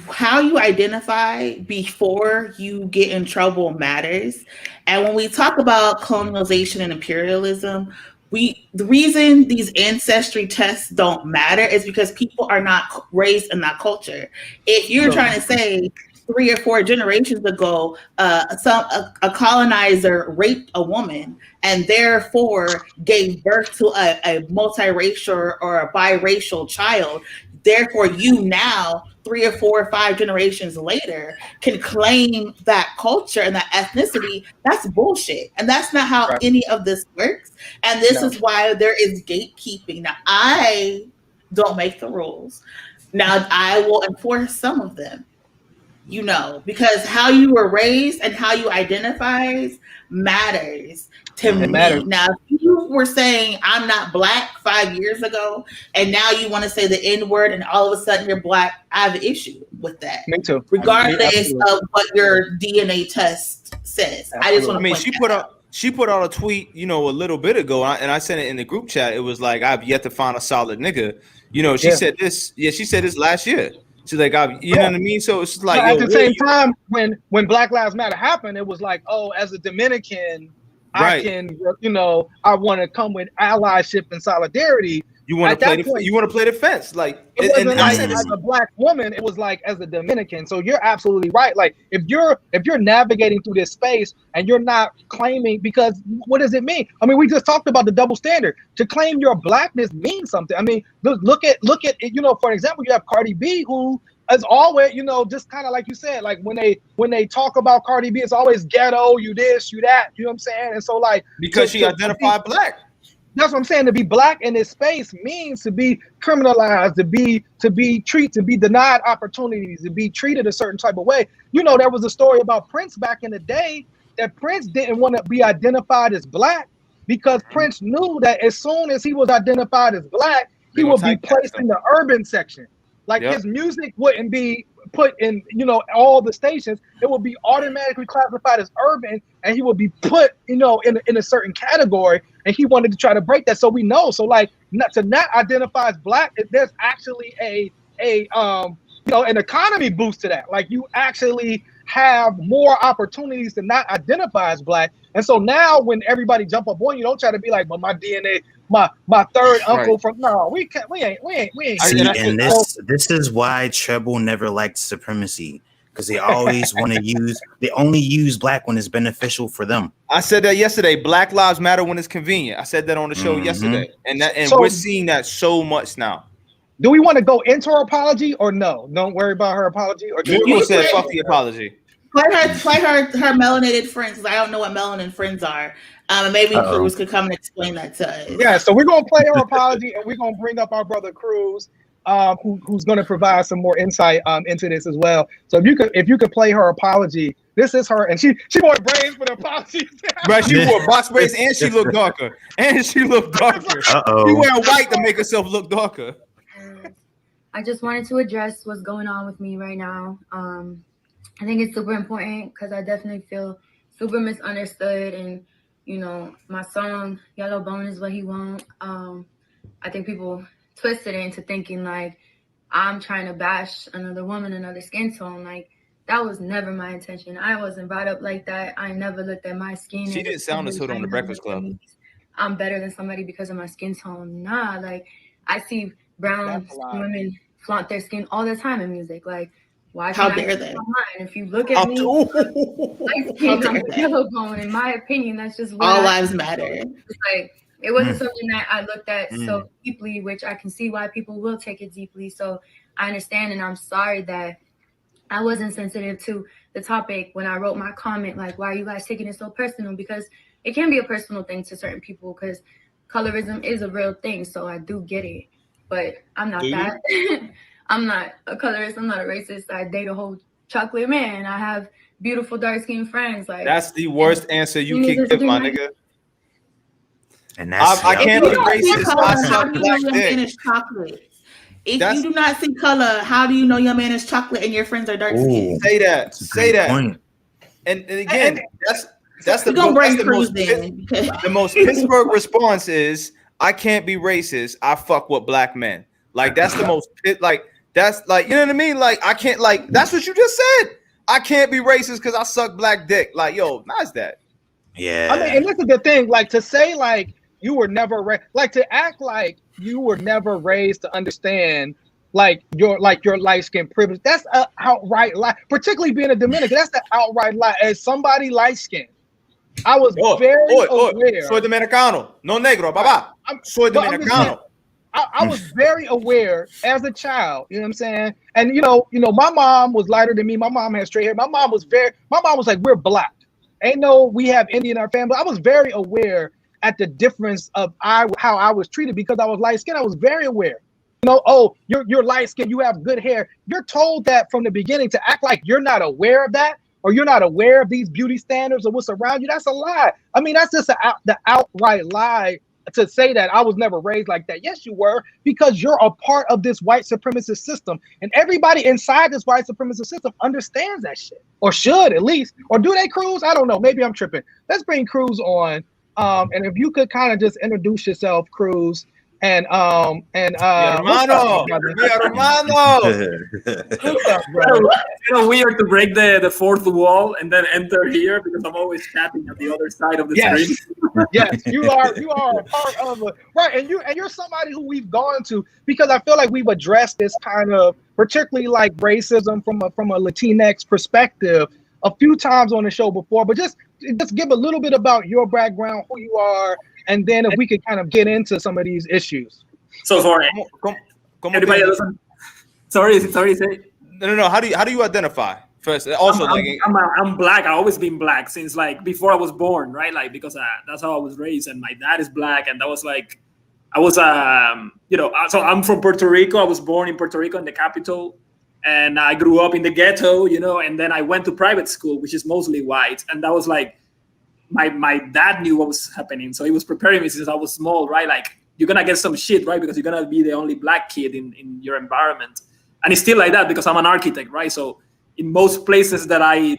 how you identify before you get in trouble matters. And when we talk about colonialization and imperialism, the reason these ancestry tests don't matter is because people are not raised in that culture. If you're trying to say 3 or 4 generations ago, a colonizer raped a woman and therefore gave birth to a multiracial or a biracial child, therefore you now 3 or 4 or 5 generations later can claim that culture and that ethnicity. That's bullshit. And that's not how any of this works. And this is why there is gatekeeping. Now, I don't make the rules. Now, I will enforce some of them. you know, because how you were raised and how you identify matters to me. matters. Now, if you were saying I'm not black 5 years ago, and now you want to say the N word, and all of a sudden you're black, I have an issue with that. Me too. Regardless of what your DNA test says. Absolutely. I just want to. I mean, she put out a tweet, you know, a little bit ago, and I sent it in the group chat. It was like, I've yet to find a solid nigga. You know, she said this. Yeah, she said this last year. She's like, you know what I mean? So it's like, at the same time, when Black Lives Matter happened, it was like, oh, as a Dominican, I can, you know, I want to come with allyship and solidarity. You want to play the fence, like it wasn't like as a black woman. It was like as a Dominican. So you're absolutely right. Like if you're navigating through this space and you're not claiming, because what does it mean? I mean, we just talked about the double standard. To claim your blackness means something. I mean, look at you know, for example, you have Cardi B, who is always, you know, just kind of like you said, like when they talk about Cardi B, it's always ghetto, you this, you that. You know what I'm saying? And so like because she identified black. That's what I'm saying. To be black in this space means to be criminalized, to be denied opportunities, to be treated a certain type of way. You know, there was a story about Prince back in the day that Prince didn't want to be identified as black because Prince knew that as soon as he was identified as black, he would be placed in the urban section. Like his music wouldn't be put in, you know, all the stations. It would be automatically classified as urban, and he would be put, you know, in a certain category. And he wanted to try to break that. So we know. So like to not identify as black, there's actually a you know, an economy boost to that. Like you actually have more opportunities to not identify as black. And so now when everybody jump up on you, don't try to be like, well, my DNA, my third uncle from we ain't. See, and this is why Treble never liked supremacy. Because they always want to they only use black when it's beneficial for them. I said that yesterday. Black lives matter when it's convenient. I said that on the show yesterday, and we're seeing that so much now. Do we want to go into her apology or no? Don't worry about her apology. Or you said fuck the apology. Play her melanated friends, because I don't know what melanin friends are. Maybe Cruz could come and explain that to us. Yeah, so we're gonna play her apology, and we're gonna bring up our brother Cruz. Who's going to provide some more insight into this as well. So if you could play her apology, this is her, and she wore braids for the apology. Right, she wore box braids, and she looked darker, She wearing white to make herself look darker. I just wanted to address what's going on with me right now. I think it's super important because I definitely feel super misunderstood, and you know, my song "Yellow Bone" is what he wants. I think people twisted it into thinking like I'm trying to bash another woman, another skin tone. Like that was never my intention. I wasn't brought up like that. I never looked at my skin. She didn't sound as hood on the Breakfast Club. I'm better than somebody because of my skin tone. Nah, like I see brown women flaunt their skin all the time in music. Like why? How dare they? If you look at me, my skin, I'm yellow bone. In my opinion, that's just what all lives matter. It's like. It wasn't something that I looked at so deeply, which I can see why people will take it deeply. So I understand, and I'm sorry that I wasn't sensitive to the topic when I wrote my comment, like, why are you guys taking it so personal? Because it can be a personal thing to certain people, because colorism is a real thing. So I do get it, but I'm not that. I'm not a colorist. I'm not a racist. I date a whole chocolate man. I have beautiful dark-skinned friends. Like that's the worst answer you can give, my nigga. And that's I can't be racist. I suck black dick. If you do not see color, how do you know your man is chocolate and your friends are dark skinned? Say that. And again, that's the most Pittsburgh response is I can't be racist. I fuck with black men. Like that's the most that's like, you know what I mean? Like I can't, like that's what you just said. I can't be racist because I suck black dick. Like yo, nice that. Yeah. I mean, and this is the thing. Like to say like you were never to act like you were never raised to understand like your light skin privilege. That's an outright lie. Particularly being a Dominican, that's the outright lie. As somebody light skinned, I was very aware. Soy dominicano, no negro, baba. Soy dominicano. I was very aware as a child. You know what I'm saying? And you know, my mom was lighter than me. My mom had straight hair. My mom was like, we're black. Ain't no, we have Indian in our family. I was very aware at the difference of how I was treated because I was light skinned. I was very aware. know, oh, you're light skinned, you have good hair. You're told that from the beginning to act like you're not aware of that, or you're not aware of these beauty standards or what's around you. That's a lie. I mean, that's just the outright lie to say that I was never raised like that. Yes, you were, because you're a part of this white supremacist system, and everybody inside this white supremacist system understands that shit, or should at least. Or do they, Cruz? I don't know. Maybe I'm tripping. Let's bring Cruz on. And if you could kind of just introduce yourself, Cruz, and hermano. It's kind of weird to break the fourth wall and then enter here because I'm always chatting at the other side of the screen. Yes, you are a part of it, right? And you're somebody who we've gone to, because I feel like we've addressed this kind of, particularly like racism from a Latinx perspective a few times on the show before. But just give a little bit about your background, who you are, and then if we could kind of get into some of these issues. So for everybody doesn't. Sorry. Say. No. How do you identify first? Also, I'm black. I've always been black since like before I was born, right? Like because that's how I was raised, and my dad is black, and that was like I was so I'm from Puerto Rico. I was born in Puerto Rico, in the capital, and I grew up in the ghetto, and then I went to private school, which is mostly white, and that was like. My dad knew what was happening, so he was preparing me since I was small, right? Like you're gonna get some shit, right? Because you're gonna be the only black kid in your environment, and it's still like that because I'm an architect, right? So in most places that I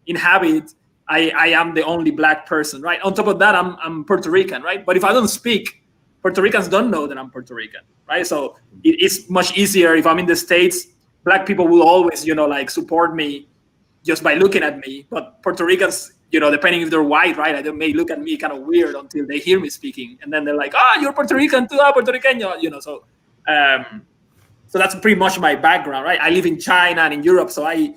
inhabit, I am the only black person, right? On top of that, I'm Puerto Rican, right? But if I don't speak, Puerto Ricans don't know that I'm Puerto Rican, right? So it's much easier if I'm in the States. Black people will always, like support me just by looking at me, but Puerto Ricans. Depending if they're white, right? They may look at me kind of weird until they hear me speaking, and then they're like, you're Puerto Rican too, Puerto Rican, So that's pretty much my background, right? I live in China and in Europe, so I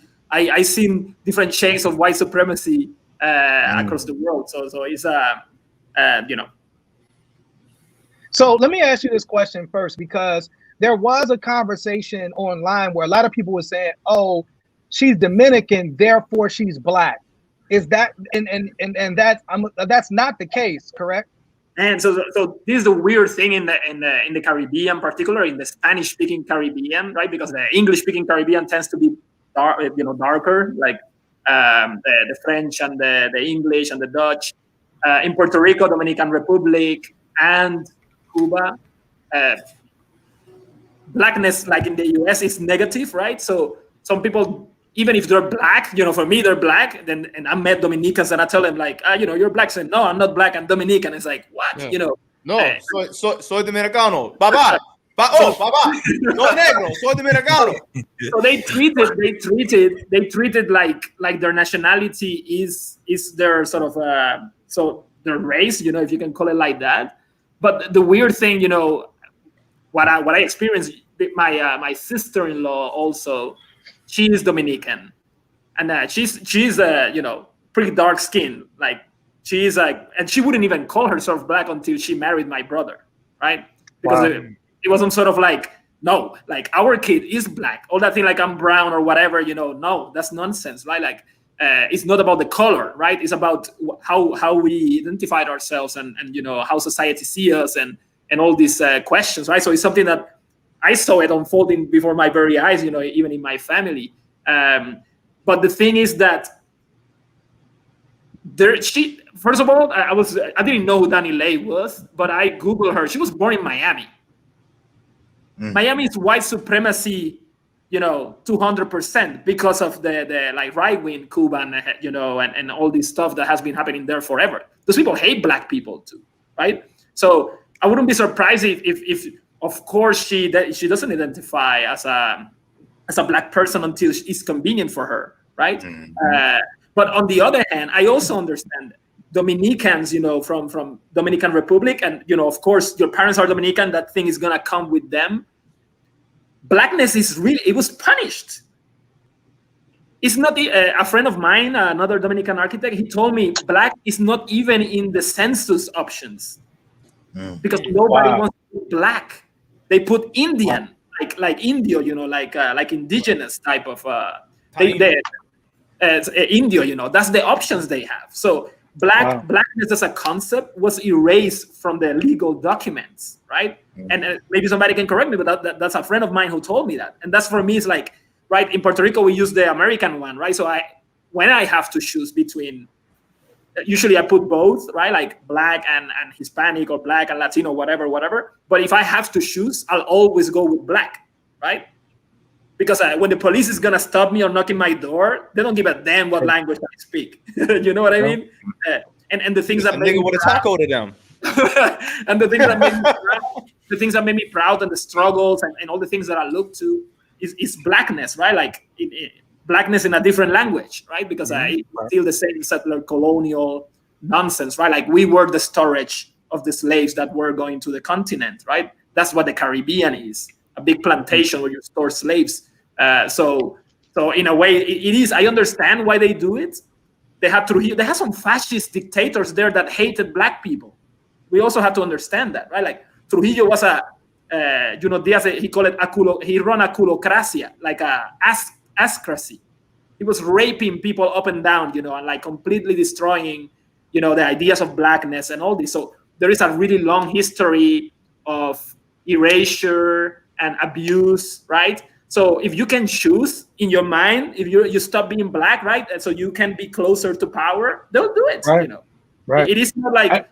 seen different shades of white supremacy across the world. So it's So let me ask you this question first, because there was a conversation online where a lot of people were saying, "Oh, she's Dominican, therefore she's black." Is that and that's not the case, correct? And so this is the weird thing in the Caribbean, particularly in the Spanish-speaking Caribbean, right? Because the English-speaking Caribbean tends to be darker, like the French and the English and the Dutch. In Puerto Rico, Dominican Republic, and Cuba, blackness, like in the US, is negative, right? So some people. Even if they're black, for me, they're black. And I met Dominicans and I tell them like, you're black. So no, I'm not black. I'm Dominican. It's like, what? Yeah. No, soy Dominicano. Baba. Baba. No negro. Soy Dominicano. So they treated like their nationality is their sort of so their race, if you can call it like that. But the weird thing, what I experienced, my sister-in-law also. She is Dominican, and she's pretty dark skinned. Like she's like, and she wouldn't even call herself black until she married my brother, right? Because it wasn't sort of like, no, like our kid is black. All that thing like I'm brown or whatever, no, that's nonsense, right? Like it's not about the color, right? It's about how we identified ourselves and how society sees us and all these questions, right? So it's something that. I saw it unfolding before my very eyes, even in my family. But the thing is that first of all, I didn't know who Danny Lay was, but I Googled her. She was born in Miami. Miami is white supremacy, 200% because of the like right-wing Cuban, and all this stuff that has been happening there forever. Those people hate black people too, right? So I wouldn't be surprised if of course, she doesn't identify as a black person until it's convenient for her, right? Mm-hmm. But on the other hand, I also understand Dominicans, from Dominican Republic, and of course, your parents are Dominican. That thing is gonna come with them. Blackness it was punished. It's not a friend of mine, another Dominican architect. He told me black is not even in the census options because nobody wants to be black. They put Indian, like Indio, like indigenous type of Indio, that's the options they have. So blackness as a concept was erased from the legal documents, right? And maybe somebody can correct me, but that's a friend of mine who told me that. And that's, for me, is like, right, in Puerto Rico we use the American one, right? So when I have to choose between, usually I put both, right? Like black and Hispanic, or black and Latino, whatever. But if I have to choose, I'll always go with black, right? Because when the police is gonna stop me or knock in my door, they don't give a damn what language I speak. You know what I mean? And the things that make me with a taco to them. And the things that made me proud, and the struggles and all the things that I look to is blackness, right? Like blackness in a different language, right? Because I feel the same settler colonial nonsense, right? Like we were the storage of the slaves that were going to the continent, right? That's what the Caribbean is. A big plantation where you store slaves. So in a way, it is. I understand why they do it. They had some fascist dictators there that hated black people. We also have to understand that, right? Like Trujillo was Diaz, he called it he run a culocracia, like a ascracy. He was raping people up and down, and like completely destroying, the ideas of blackness and all this. So there is a really long history of erasure and abuse, right? So if you can choose in your mind, if you stop being black, right, and so you can be closer to power, they'll do it. Right. Right. It is not like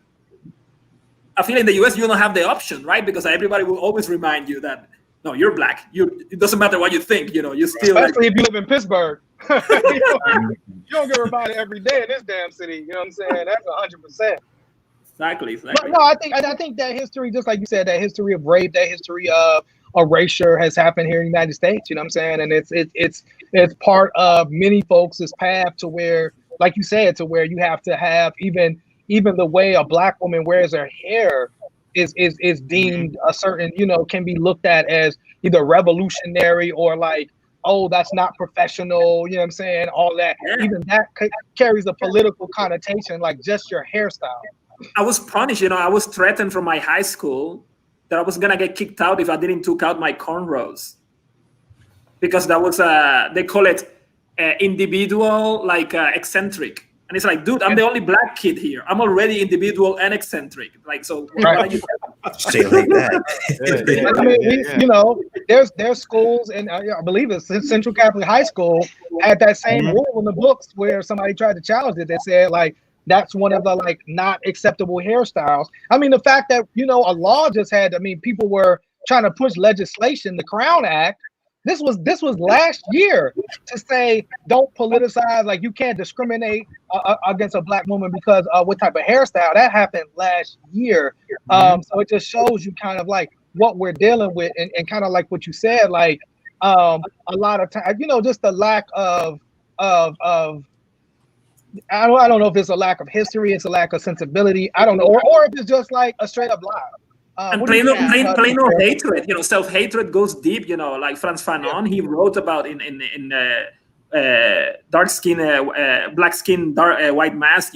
I feel in the US you don't have the option, right? Because everybody will always remind you that no, you're black. It doesn't matter what you think. You still. Especially if you live in Pittsburgh. You don't get reminded every day in this damn city. You know what I'm saying? That's 100%. Exactly. But no, I think that history, just like you said, that history of rape, that history of erasure has happened here in the United States. You know what I'm saying? And it's part of many folks' path to where, like you said, to where you have to have even the way a black woman wears her hair is deemed a certain, can be looked at as either revolutionary or like, oh, that's not professional. You know what I'm saying? All that, even that carries a political connotation, like just your hairstyle. I was punished, I was threatened from my high school that I was gonna get kicked out if I didn't took out my cornrows, because that was they call it individual, like eccentric, and it's like, dude, I'm the only black kid here. I'm already individual and eccentric. Like, so right. Say like that. I mean, there's schools, and I believe it's Central Catholic High School had that same rule in the books where somebody tried to challenge it. That said, like, that's one of the like not acceptable hairstyles. I mean, the fact that a law just had. I mean, people were trying to push legislation, the Crown Act. This was last year to say don't politicize. Like, you can't discriminate against a black woman because what type of hairstyle. That happened last year. So it just shows you kind of like what we're dealing with, and kind of like what you said, like a lot of times, just the lack of I don't know if it's a lack of history, it's a lack of sensibility. I don't know, or if it's just like a straight up lie. And plain old hatred, self-hatred goes deep. Like Frantz Fanon, he wrote about in dark skin, black skin, white mask.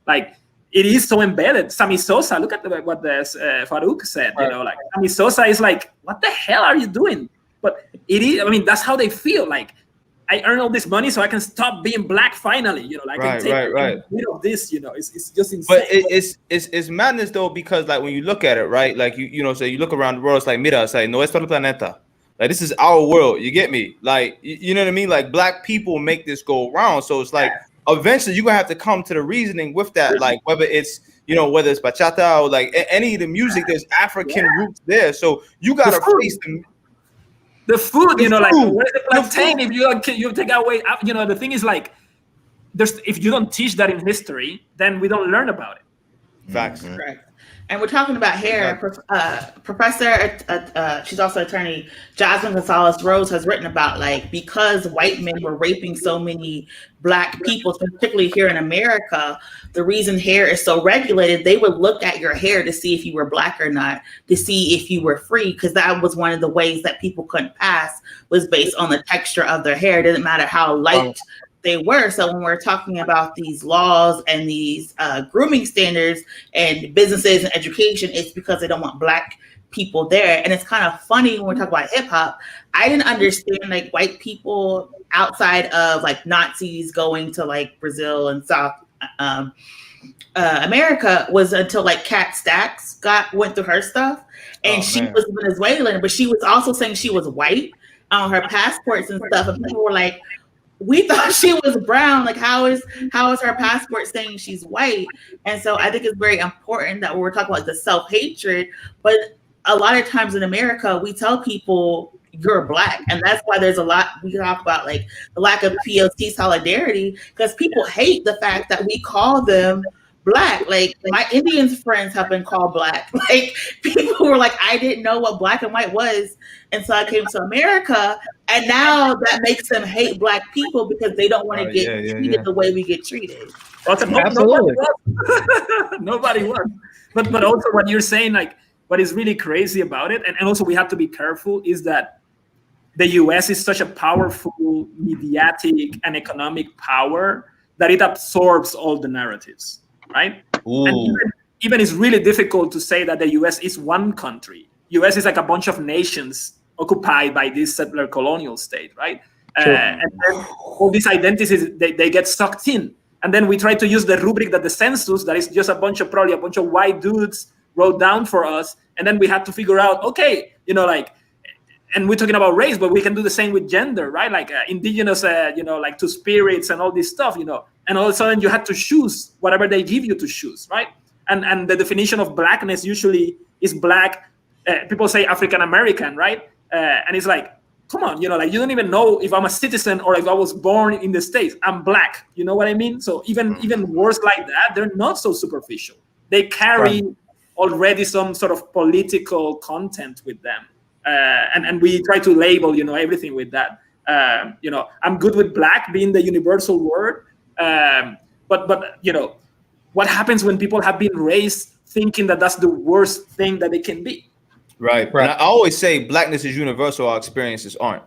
Like it is so embedded. Sammy Sosa, look at what Farouk said. Right. Like Sammy Sosa is like, what the hell are you doing? But it is. I mean, that's how they feel. Like, I earn all this money so I can stop being black finally. Like, I can take rid of this. It's just insane. But it's madness though, because like when you look at it, right? Like so you look around the world, it's like, mira, it's like, no es para el planeta. Like, this is our world. You get me? Like, you know what I mean? Like, black people make this go around. So it's like eventually you're gonna have to come to the reasoning with that. Like, whether it's whether it's bachata or like any of the music, there's African roots there. So you gotta face them. The food, like, where's the plantain? If you take away, the thing is, like, if you don't teach that in history, then we don't learn about it. Facts. Correct. And we're talking about hair. Professor, she's also attorney, Jasmine Gonzalez Rose has written about, like, because white men were raping so many black people, particularly here in America, the reason hair is so regulated, they would look at your hair to see if you were black or not, to see if you were free, because that was one of the ways that people couldn't pass, was based on the texture of their hair. It didn't matter how light they were. So when we're talking about these laws and these grooming standards and businesses and education, it's because they don't want black people there. And it's kind of funny when we're talking about hip hop. I didn't understand, like, white people outside of like Nazis going to like Brazil and South America was until like Kat Stacks went through her stuff, and she was Venezuelan, but she was also saying she was white on her passports and stuff, and people were like, we thought she was brown. Like, how is her passport saying she's white? And so I think it's very important that when we're talking about the self-hatred, but a lot of times in America, we tell people you're Black. And that's why there's a lot, we talk about like the lack of POC solidarity, because people hate the fact that we call them Black. Like, my Indian friends have been called Black. Like, people were like, I didn't know what Black and white was. And so I came to America, and now that makes them hate Black people because they don't want to get treated the way we get treated. Absolutely. Nobody was. But also what you're saying, like, what is really crazy about it, and also we have to be careful, is that the US is such a powerful mediatic and economic power that it absorbs all the narratives, right? And even it's really difficult to say that the US is one country. US is like a bunch of nations occupied by this settler colonial state, right? Sure. And then all these identities, they get sucked in. And then we try to use the rubric that the census, that is just probably a bunch of white dudes wrote down for us. And then we had to figure out, okay, like, and we're talking about race, but we can do the same with gender, right? Like indigenous, like two spirits and all this stuff, and all of a sudden you had to choose whatever they give you to choose, right? And the definition of Blackness usually is Black. People say African American, right? And it's like, come on, like, you don't even know if I'm a citizen or if I was born in the States. I'm Black. You know what I mean? So even words like that, they're not so superficial. They carry already some sort of political content with them. And we try to label, everything with that. I'm good with Black being the universal word. But what happens when people have been raised thinking that that's the worst thing that they can be? Right. And I always say Blackness is universal. Our experiences aren't.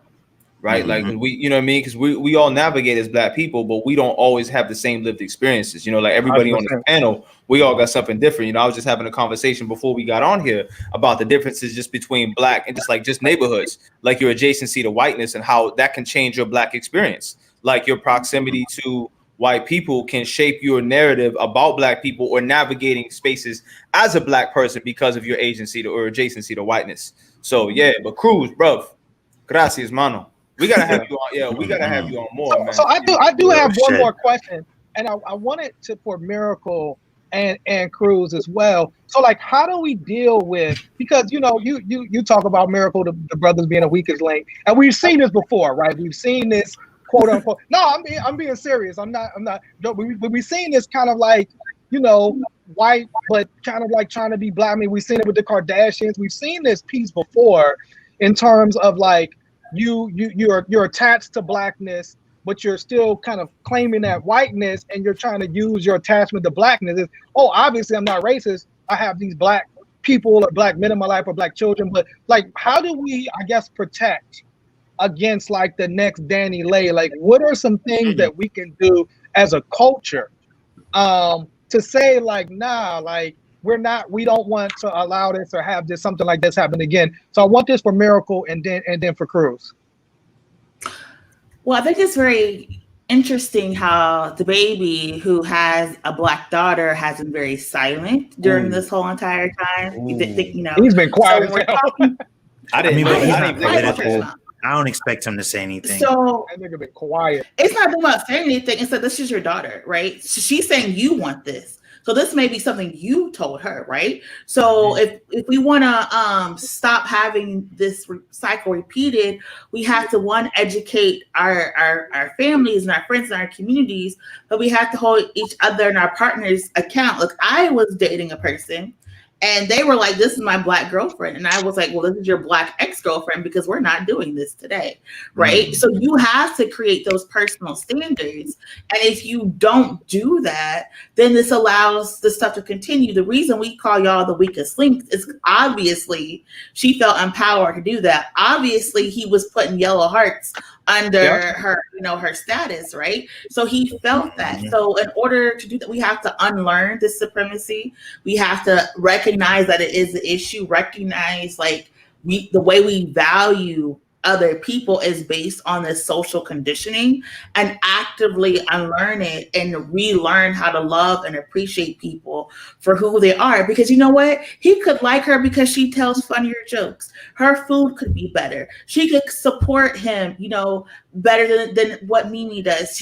Right. Like we, what I mean? Because we all navigate as Black people, but we don't always have the same lived experiences. Like everybody 100%. On this panel, we all got something different. I was just having a conversation before we got on here about the differences just between Black and just neighborhoods, like your adjacency to whiteness and how that can change your Black experience. Like your proximity to white people can shape your narrative about Black people or navigating spaces as a Black person because of your agency or adjacency to whiteness. So yeah, but Cruz, bruv, gracias, mano. We gotta have you on. Yeah, we gotta have you on more, man. So I do have one more question, and I wanted to for Miracle and Cruz as well. So like, how do we deal with, because you talk about Miracle, the brothers being a weakest link, and we've seen this before, right? We've seen this quote unquote. No, I'm being serious. I'm not. We've seen this kind of like, white, but kind of like trying to be Black. I mean, we've seen it with the Kardashians. We've seen this piece before in terms of like, you're attached to Blackness, but you're still kind of claiming that whiteness, and you're trying to use your attachment to Blackness as, obviously I'm not racist. I have these Black people or Black men in my life or Black children, but like, how do we, I guess, protect against like the next Danny Lay? Like, what are some things that we can do as a culture to say like, nah, like, we don't want to allow this or have this, something like this happen again. So I want this for Miracle and then for Cruz. Well, I think it's very interesting how the baby who has a Black daughter has been very silent during this whole entire time. He's been quiet. I don't expect him to say anything. So that nigga been quiet. It's not about saying anything. It's that this is your daughter, right? She's saying you want this. So this may be something you told her, right? So if we want to stop having this cycle repeated, we have to, one, educate our families and our friends and our communities, but we have to hold each other and our partners account. Look, I was dating a person and they were like, this is my Black girlfriend. And I was like, well, this is your Black ex-girlfriend because we're not doing this today, right? So you have to create those personal standards. And if you don't do that, then this allows this stuff to continue. The reason we call y'all the weakest link is obviously she felt empowered to do that. Obviously, he was putting yellow hearts under her, her status, right? So he felt that. So in order to do that, we have to unlearn this supremacy. We have to recognize that it is an issue, recognize like the way we value other people is based on this social conditioning, and actively unlearn it and relearn how to love and appreciate people for who they are. Because you know what? He could like her because she tells funnier jokes. Her food could be better. She could support him, better than what Mimi does.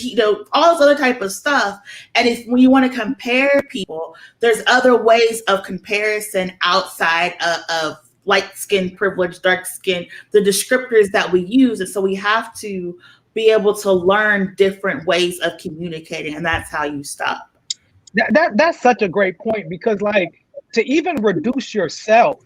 All this other type of stuff. And if when you want to compare people, there's other ways of comparison outside of light skin, privilege, dark skin, the descriptors that we use. And so we have to be able to learn different ways of communicating. And that's how you stop. That's such a great point, because like to even reduce yourself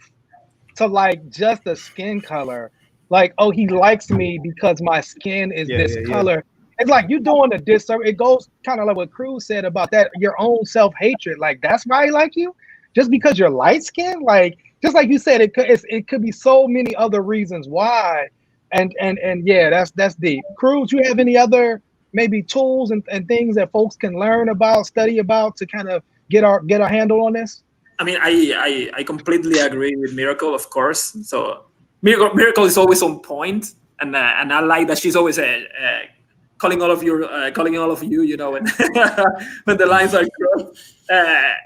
to like just the skin color, like, oh, he likes me because my skin is this color. It's like you're doing a disservice. It goes kind of like what Cruz said about that, your own self-hatred. Like, that's why I like you? Just because you're light skinned? Like, just like you said, it could be so many other reasons why. And yeah, that's deep. Cruz, you have any other maybe tools and things that folks can learn about, study about, to kind of get our handle on this? I mean, I completely agree with Miracle, of course. So Miracle is always on point, and I like that she's always calling all of you, when when the lines are crossed.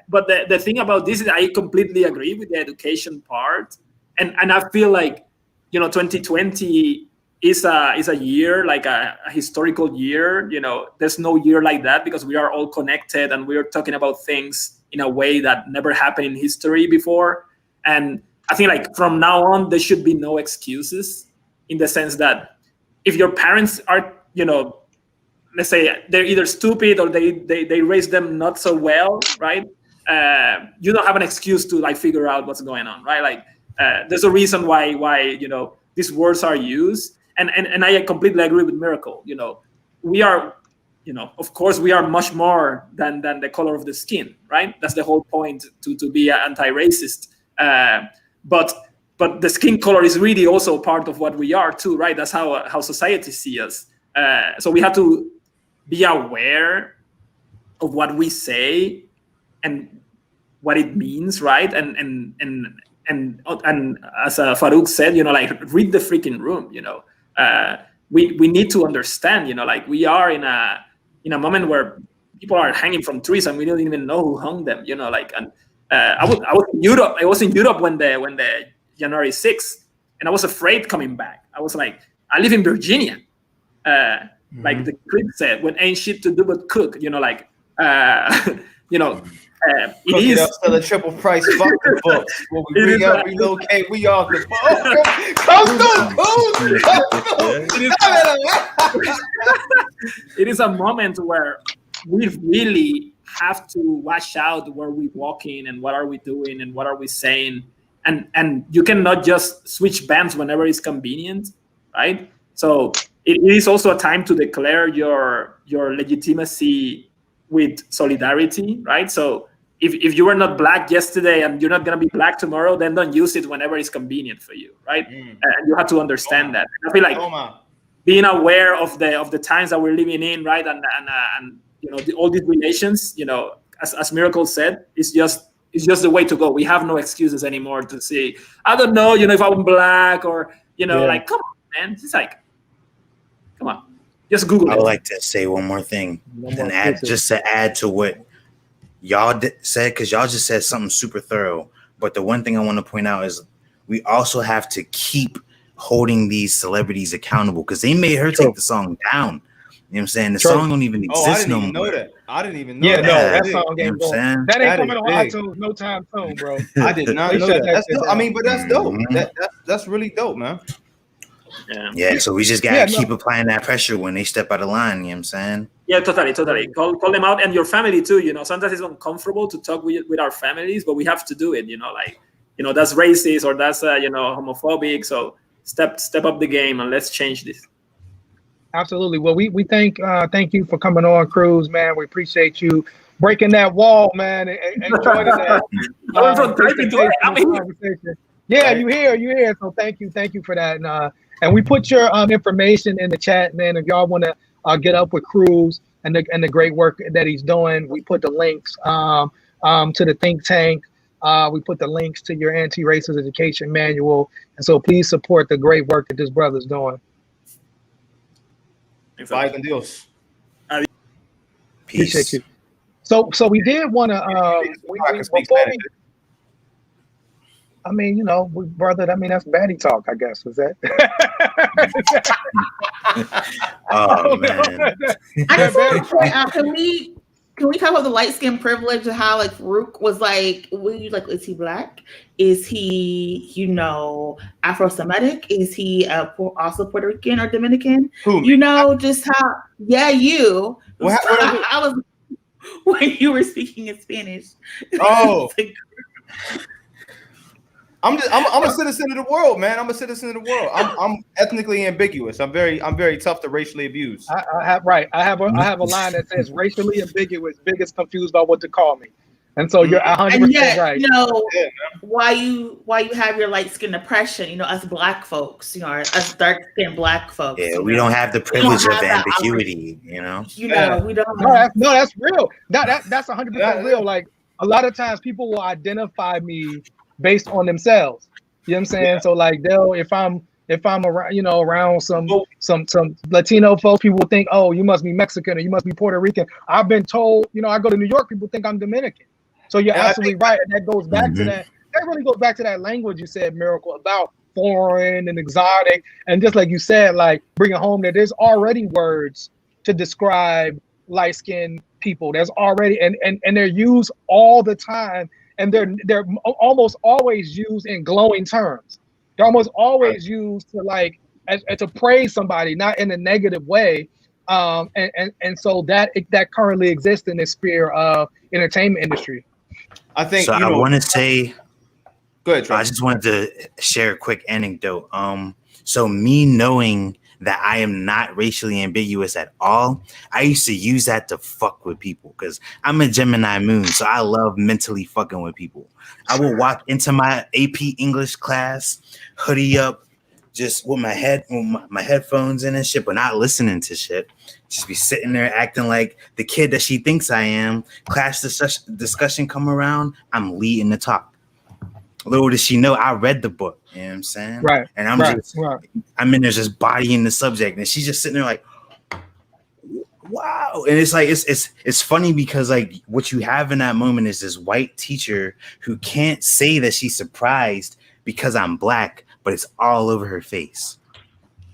But the thing about this is, I completely agree with the education part, and I feel like 2020 is a year, like a historical year. There's no year like that, because we are all connected and we are talking about things in a way that never happened in history before. And I think like from now on, there should be no excuses, in the sense that if your parents are, let's say they're either stupid or they raised them not so well, right? You don't have an excuse to like figure out what's going on, right? Like there's a reason why these words are used. And I completely agree with Miracle. We are, of course, we are much more than the color of the skin, right? That's the whole point to be anti-racist. But the skin color is really also part of what we are too, right? That's how society sees us. So we have to be aware of what we say and what it means, right? And as Farouk said, like, read the freaking room. We need to understand, like, we are in a moment where people are hanging from trees and we don't even know who hung them. And I was in Europe. I was in Europe when the January 6th, and I was afraid coming back. I was like, I live in Virginia. Like the clip said, when ain't shit to do but cook. It is up to the triple price. Fuck the books. When we relocate, we off the book. Come through. It is a moment where we really have to watch out where we're walking and what are we doing and what are we saying. And you cannot just switch bands whenever it's convenient, right? So it is also a time to declare your legitimacy with solidarity, right? So if you were not Black yesterday and you're not going to be Black tomorrow, then don't use it whenever it's convenient for you, right? And you have to understand that. I feel like being aware of the times that we're living in, right? And all these relations, as Miracle said, it's just the way to go. We have no excuses anymore to say, I don't know, if I'm Black or, like, come on, man. It's like, come on, just Google it. I would like to say one more thing and add to what y'all said, because y'all just said something super thorough. But the one thing I want to point out is we also have to keep holding these celebrities accountable, because they made her take the song down. You know what I'm saying? The song don't even exist no more. I didn't even know that. That song ain't going. That ain't coming on iTunes no time soon, bro. I did not know that. That's dope. I mean, but that's dope. That's really dope, man. Yeah, so we just gotta keep applying that pressure when they step out of line. You know what I'm saying? Yeah, totally. Call them out, and your family too. Sometimes it's uncomfortable to talk with our families, but we have to do it. That's racist or that's homophobic. So step up the game and let's change this. Absolutely. Well, we thank you for coming on, Cruz, man. We appreciate you breaking that wall, man, and joining that. Yeah, you here. So thank you for that. And we put your information in the chat, man. If y'all want to get up with Cruz and the great work that he's doing, we put the links to the think tank, We put the links to your anti-racist education manual, and so please support the great work that this brother's doing. Bye con Dios. Peace. Appreciate you. So we did want to I mean, you know, brother. I mean, that's baddie talk, I guess. Was that? Oh man! I just want to point out. Can we talk about the light skin privilege and how like Farouk was like, is he black? Is he, you know, Afro-Semitic? Is he also Puerto Rican or Dominican? Who? You know, just how? Yeah, you. What I was when you were speaking in Spanish. Oh. I'm a citizen of the world, man. I'm a citizen of the world. I'm ethnically ambiguous. I'm very tough to racially abuse. I have a line that says racially ambiguous, biggest confused about what to call me. And so you're 100% right. You know, why you have your light skin oppression, you know, us black folks, you know, us dark skinned black folks. Yeah, we don't have the privilege of ambiguity, you know. You know, we don't. No, that's real. That's 100% real. Like a lot of times people will identify me based on themselves. You know what I'm saying? Yeah. So like if I'm around, you know, around some Latino folks, people think, oh, you must be Mexican or you must be Puerto Rican. I've been told, you know, I go to New York, people think I'm Dominican. So you're absolutely right. And that goes back to that. That really goes back to that language you said, Miracle, about foreign and exotic. And just like you said, like bringing home that there's already words to describe light-skinned people. There's already, and they're used all the time. And they're almost always used in glowing terms. They're almost always used to like to praise somebody, not in a negative way. And so that currently exists in the sphere of entertainment industry. I think so. I want to say. Go ahead, Trey. I just wanted to share a quick anecdote. So me knowing that I am not racially ambiguous at all, I used to use that to fuck with people because I'm a Gemini moon, so I love mentally fucking with people. I will walk into my AP English class, hoodie up, just with my headphones in and shit, but not listening to shit. Just be sitting there acting like the kid that she thinks I am. Class discussion come around, I'm leading the talk. Little does she know, I read the book. You know what I'm saying? Right. And I'm in there just bodying the subject, and she's just sitting there like, wow. And it's like it's funny because like what you have in that moment is this white teacher who can't say that she's surprised because I'm black, but it's all over her face.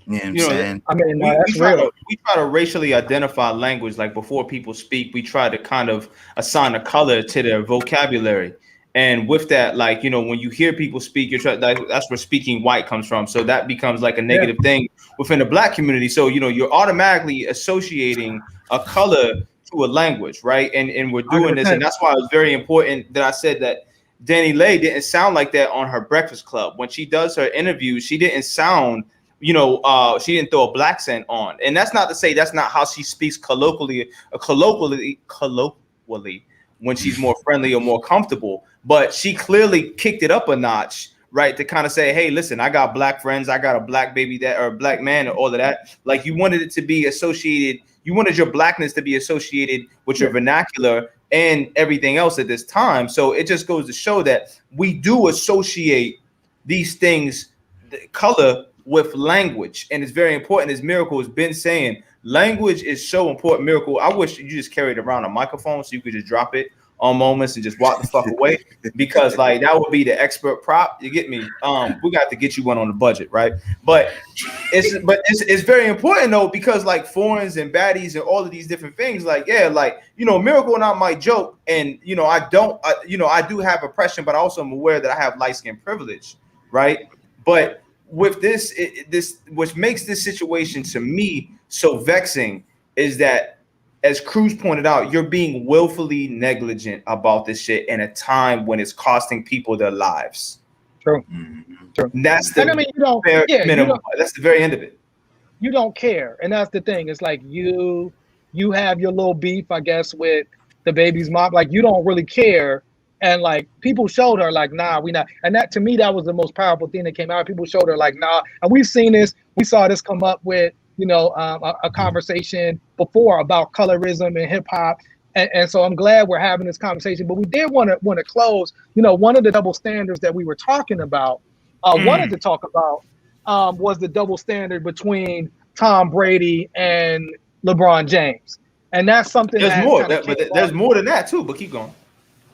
You know what I'm saying? I mean, we try to racially identify language. Like before people speak, we try to kind of assign a color to their vocabulary. And with that, like, you know, when you hear people speak, that's where speaking white comes from. So that becomes like a negative thing within the black community. So, you know, you're automatically associating a color to a language, right? And we're doing 100%. This. And that's why it was very important that I said that Danny Lay didn't sound like that on her Breakfast Club. When she does her interviews, she didn't sound, you know, she didn't throw a black scent on. And that's not to say that's not how she speaks colloquially when she's more friendly or more comfortable. But she clearly kicked it up a notch, right? To kind of say, hey, listen, I got black friends. I got a black baby that or a black man or all of that. Like you wanted it to be associated. You wanted your blackness to be associated with your vernacular and everything else at this time. So it just goes to show that we do associate these things, the color, with language. And it's very important, as Miracle has been saying. Language is so important. Miracle, I wish you just carried around a microphone so you could just drop it on moments and just walk the fuck away, because like that would be the expert prop. You get me? We got to get you one on the budget, right? But it's very important though, because like foreigns and baddies and all of these different things, like like, you know, Miracle and I might joke, and you know, I do have oppression, but I also am aware that I have light skin privilege, right? But with this which makes this situation to me so vexing is that, as Cruz pointed out, you're being willfully negligent about this shit in a time when it's costing people their lives. True. True. That's the minimum. That's the very end of it. You don't care, and that's the thing. It's like you have your little beef, I guess, with the baby's mom. Like you don't really care, and like people showed her, like, nah, we not. And that to me, that was the most powerful thing that came out. People showed her, like, nah. And we've seen this. We saw this come up with, you know, a conversation before about colorism and hip hop, And so I'm glad we're having this conversation. But we did want to close. One of the double standards that we were talking about, wanted to talk about, was the double standard between Tom Brady and LeBron James. And that's something there's more than that too, but keep going.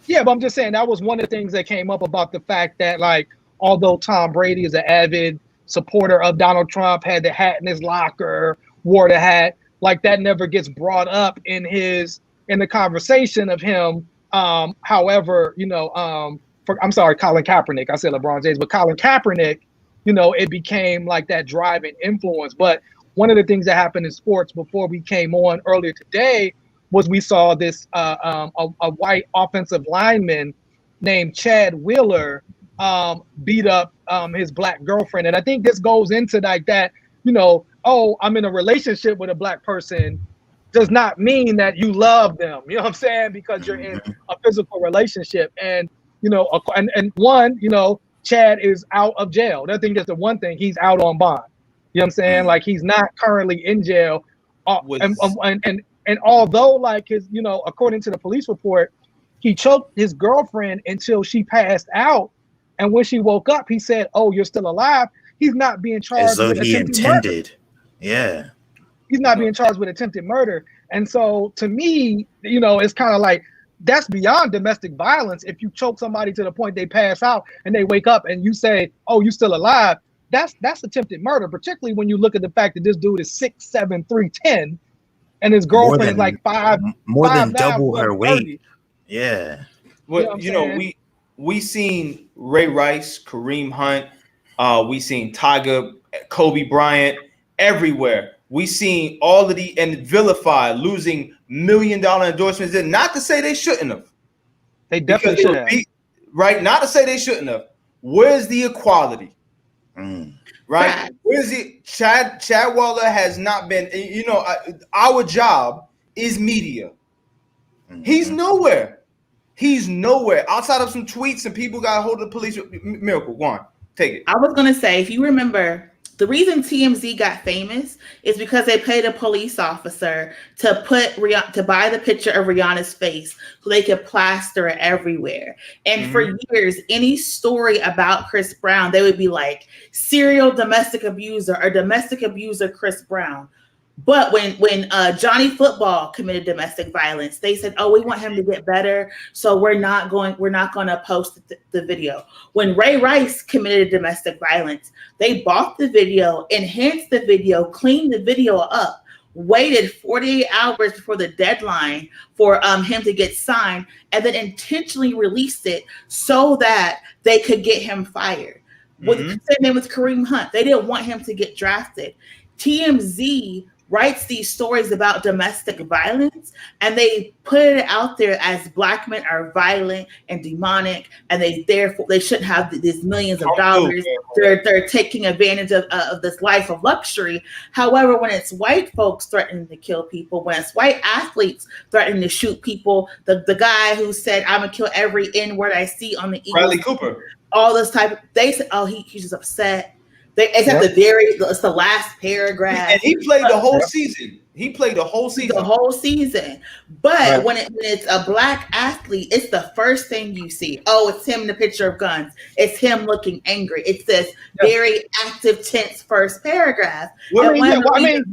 Yeah, but I'm just saying that was one of the things that came up about the fact that, like, although Tom Brady is an avid supporter of Donald Trump, had the hat in his locker, wore the hat, like that never gets brought up in the conversation of him. However, I'm sorry, Colin Kaepernick. I said LeBron James, but Colin Kaepernick, it became like that driving influence. But one of the things that happened in sports before we came on earlier today was we saw this a white offensive lineman named Chad Wheeler beat up his black girlfriend. And I think this goes into like that, oh, I'm in a relationship with a black person does not mean that you love them. You know what I'm saying? Because you're in a physical relationship. And, Chad is out of jail. I think that's the one thing. He's out on bond. You know what I'm saying? Like, he's not currently in jail. And although, like, his, according to the police report, he choked his girlfriend until she passed out. And when she woke up, he said, "Oh, you're still alive." He's not being charged as though with he attempted intended. Murder. Yeah. He's not being charged with attempted murder. And so to me, it's kind of like, that's beyond domestic violence. If you choke somebody to the point they pass out and they wake up and you say, "Oh, you're still alive," that's attempted murder, particularly when you look at the fact that this dude is 6'7", 310, and his girlfriend is like more than 5'9", double her 130. weight. Yeah. Well, we seen Ray Rice, Kareem Hunt, we seen Tiger, Kobe Bryant, everywhere. We seen all of and vilify losing $1 million endorsements. And not to say they shouldn't have. They definitely should have. Right? Not to say they shouldn't have. Where's the equality? Right? Where's it? Chad Waller has not been, our job is media. He's nowhere. He's nowhere outside of some tweets and people got a hold of the police. Miracle, go on, take it. I was going to say, if you remember, the reason TMZ got famous is because they paid a police officer to buy the picture of Rihanna's face so they could plaster it everywhere. And for years, any story about Chris Brown, they would be like, serial domestic abuser or domestic abuser Chris Brown. But when Johnny Football committed domestic violence, they said, "Oh, we want him to get better, so we're not going to post the video." When Ray Rice committed domestic violence, they bought the video, enhanced the video, cleaned the video up, waited 48 hours before the deadline for him to get signed, and then intentionally released it so that they could get him fired. Same name with Kareem Hunt. They didn't want him to get drafted. TMZ writes these stories about domestic violence, and they put it out there as black men are violent and demonic, and they shouldn't have these millions of dollars. They're taking advantage of this life of luxury. However, when it's white folks threatening to kill people, when it's white athletes threatening to shoot people, the guy who said, "I'm gonna kill every N-word I see on the Eagles," Bradley Cooper, all this they said, "Oh, he's just upset." It's the last paragraph. And he played the whole season. The whole season. But when it's a black athlete, it's the first thing you see. Oh, it's him in the picture of guns. It's him looking angry. It's this very active, tense first paragraph. Go ahead,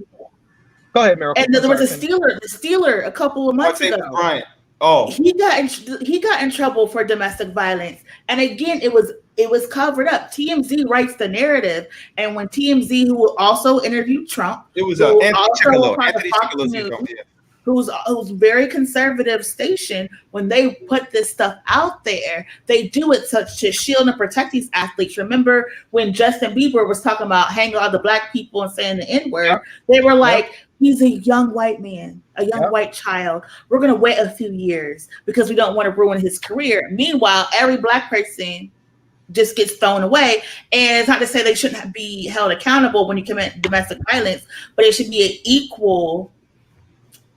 Miracle. And there was a Steeler a couple of months ago. Bryant. Oh, he got in trouble for domestic violence, and again, it was covered up. TMZ writes the narrative, and when TMZ, who also interviewed Trump, it was Anthony Chickalow, who's very conservative station. When they put this stuff out there, they do it to shield and protect these athletes. Remember when Justin Bieber was talking about hanging out the black people and saying the N-word? They were like, "He's a young white man, a young white child. We're going to wait a few years because we don't want to ruin his career." Meanwhile, every black person just gets thrown away. And it's not to say they shouldn't be held accountable when you commit domestic violence, but it should be an equal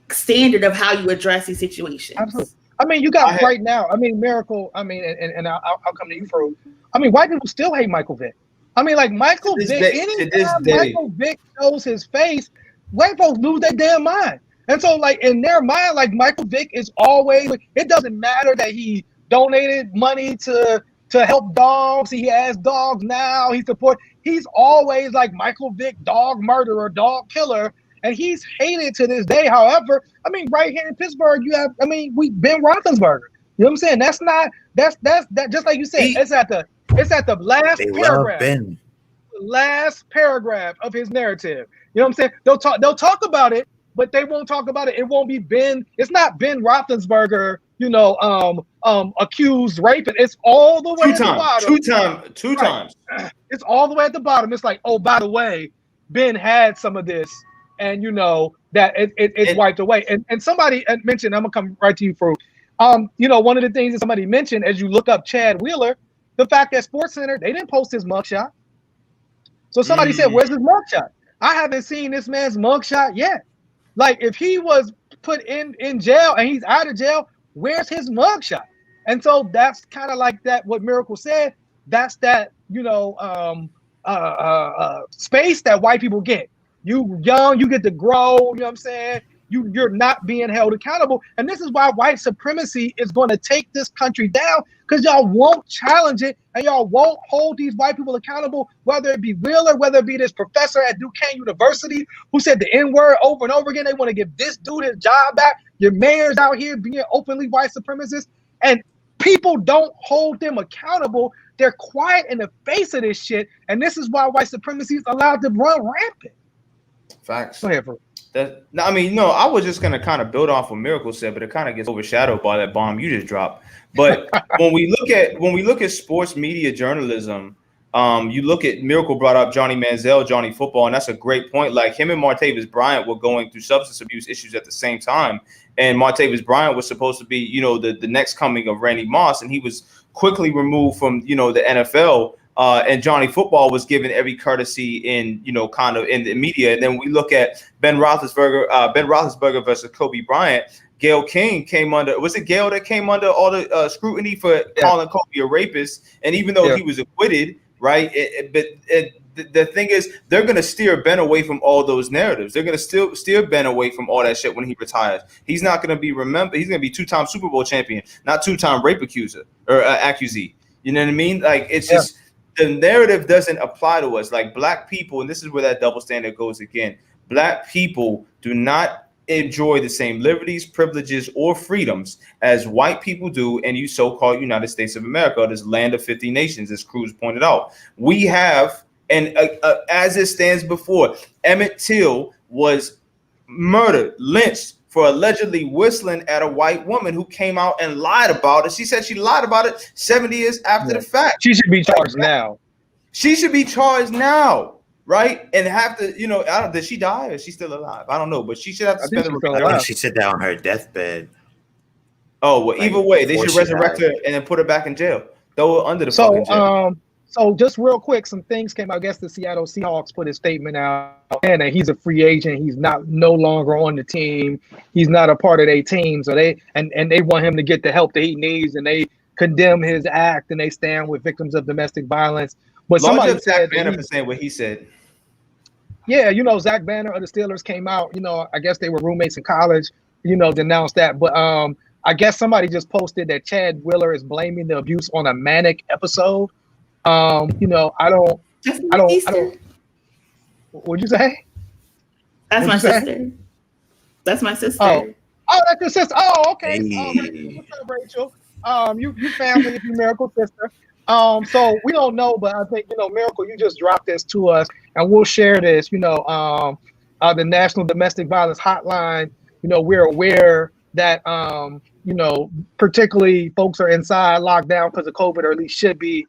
standard of how you address these situations. Absolutely. I mean, you got right now. I mean, Miracle. I mean, and I'll come to you for. I mean, white people still hate Michael Vick. I mean, like Michael Vick. Anytime Michael Vick shows his face, white folks lose their damn mind. And so, like, in their mind, like, Michael Vick is always, it doesn't matter that he donated money to help dogs. He has dogs now. He's always like Michael Vick, dog murderer, dog killer. And he's hated to this day. However, I mean, right here in Pittsburgh, you have, Ben Roethlisberger. You know what I'm saying? That's just like you said, it's at the last paragraph. The last paragraph of his narrative. You know what I'm saying? They'll talk about it, but they won't talk about it. It won't be Ben. It's not Ben Roethlisberger, accused rapist. It's all the way at the bottom. Two times. It's all the way at the bottom. It's like, oh, by the way, Ben had some of this, and that it's wiped away. And somebody mentioned, I'm gonna come right to you, Fruit. One of the things that somebody mentioned as you look up Chad Wheeler, the fact that SportsCenter, they didn't post his mugshot. So somebody said, where's his mugshot? I haven't seen this man's mugshot yet. Like, if he was put in jail and he's out of jail, where's his mugshot? And so that's kind of like that, what Miracle said, that's that, space that white people get. You young, you get to grow, you know what I'm saying? You're not being held accountable. And this is why white supremacy is going to take this country down, because y'all won't challenge it and y'all won't hold these white people accountable, whether it be Wheeler, whether it be this professor at Duquesne University who said the N-word over and over again. They want to give this dude his job back. Your mayor's out here being openly white supremacists, and people don't hold them accountable. They're quiet in the face of this shit. And this is why white supremacy is allowed to run rampant. Facts. Go ahead, bro. I was just gonna kind of build off what Miracle said, but it kind of gets overshadowed by that bomb you just dropped. But when we look at sports media journalism, you look at Miracle brought up Johnny Manziel, Johnny Football, and that's a great point. Like, him and Martavis Bryant were going through substance abuse issues at the same time, and Martavis Bryant was supposed to be, the next coming of Randy Moss, and he was quickly removed from the NFL. And Johnny Football was given every courtesy in the media. And then we look at Ben Roethlisberger versus Kobe Bryant. Gayle King came under. Was it Gayle that came under all the scrutiny for calling Kobe a rapist? And even though he was acquitted, right? The thing is, they're gonna steer Ben away from all those narratives. They're gonna still steer Ben away from all that shit when he retires. He's not gonna be remembered. He's gonna be 2-time Super Bowl champion, not 2-time rape accuser or accusee. You know what I mean? Like, it's just. The narrative doesn't apply to us. Like, black people, and this is where that double standard goes again. Black people do not enjoy the same liberties, privileges, or freedoms as white people do in you so-called United States of America, this land of 50 nations, as Cruz pointed out. We have, and as it stands before, Emmett Till was murdered, lynched, for allegedly whistling at a white woman who came out and lied about it. She said she lied about it 70 years after the fact. She should be charged now. She should be charged now, right? And have to, I don't. Did she die or is she still alive? I don't know, but she should have to spend the. I think she said that on her deathbed. Oh well, either way, they should resurrect her and then put her back in jail. Throw her under the fucking jail. So just real quick, some things came out. I guess the Seattle Seahawks put a statement out, and that he's a free agent. He's no longer on the team. He's not a part of their team. So they want him to get the help that he needs, and they condemn his act, and they stand with victims of domestic violence. But somebody said Zach Banner for saying what he said. Yeah, Zach Banner of the Steelers came out. I guess they were roommates in college. Denounced that. But I guess somebody just posted that Chad Wheeler is blaming the abuse on a manic episode. I don't. What'd you say? That's my sister. That's my sister. Oh, that's your sister. Oh, okay. Hey. What's up, Rachel? You family, if you Miracle sister. So we don't know, but I think Miracle, you just dropped this to us, and we'll share this. The National Domestic Violence Hotline. We're aware that particularly folks are inside locked down because of COVID, or at least should be.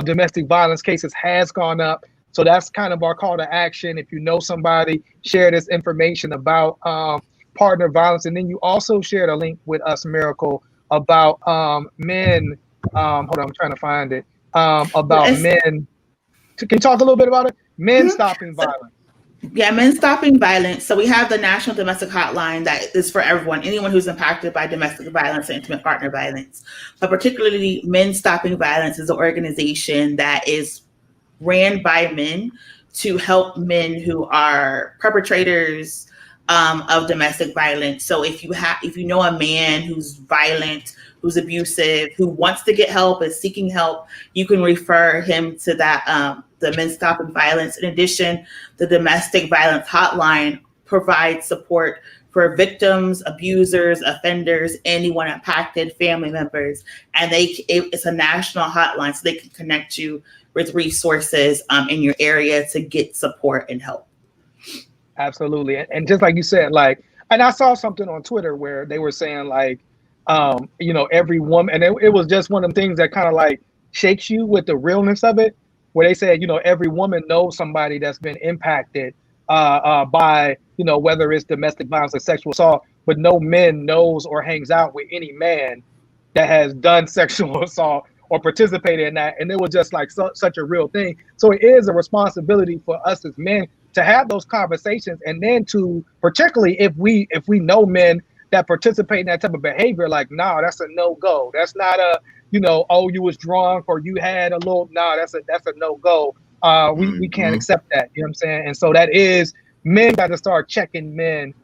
Domestic violence cases has gone up. So that's kind of our call to action. If you know somebody, share this information about partner violence. And then you also shared a link with us, Miracle, about men. Hold on, I'm trying to find it. About men. Can you talk a little bit about it? Men stopping violence. Yeah, Men Stopping Violence. So we have the National Domestic Hotline that is for everyone, anyone who's impacted by domestic violence or intimate partner violence. But particularly Men Stopping Violence is an organization that is ran by men to help men who are perpetrators, of domestic violence. So if you know a man who's violent, who's abusive, who wants to get help, is seeking help, you can refer him to that the Men Stopping Violence. In addition, the domestic violence hotline provides support for victims, abusers, offenders, anyone impacted, family members, and it's a national hotline, so they can connect you with resources in your area to get support and help. Absolutely. And just like you said, like, and I saw something on Twitter where they were saying like, you know, every woman, and it was just one of the things that kind of like shakes you with the realness of it, where they said, you know, every woman knows somebody that's been impacted by, you know, whether it's domestic violence or sexual assault, but no man knows or hangs out with any man that has done sexual assault or participated in that. And it was just like such a real thing. So it is a responsibility for us as men to have those conversations, and then to, particularly if we know men that participate in that type of behavior, like, nah, that's a no-go. That's not a, you know, oh, you was drunk or you had a little, nah, that's a no-go. We can't accept that, you know what I'm saying? And so that is, men got to start checking men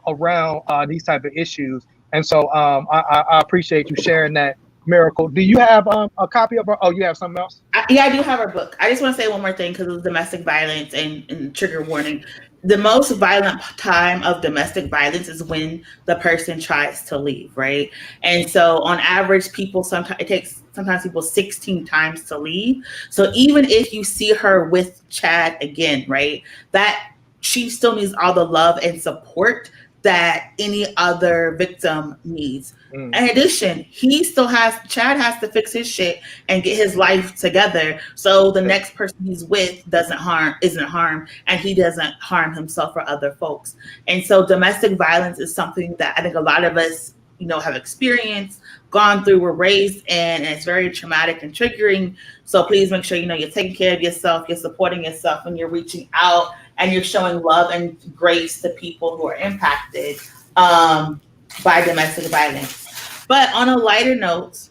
around these type of issues. And so I appreciate you sharing that, Miracle. Do you have a copy of you have something else? Yeah, I do have our book. I just want to say one more thing because of domestic violence and trigger warning. The most violent time of domestic violence is when the person tries to leave, right? And so on average, it takes sometimes people 16 times to leave. So even if you see her with Chad again, right, that she still needs all the love and support that any other victim needs. In addition, Chad has to fix his shit and get his life together so the next person he's with isn't harmed, and he doesn't harm himself or other folks. And so domestic violence is something that I think a lot of us, you know, have experienced, gone through, were raised in, and it's very traumatic and triggering. So please make sure, you know, you're taking care of yourself, you're supporting yourself, and you're reaching out and you're showing love and grace to people who are impacted by domestic violence. But on a lighter note,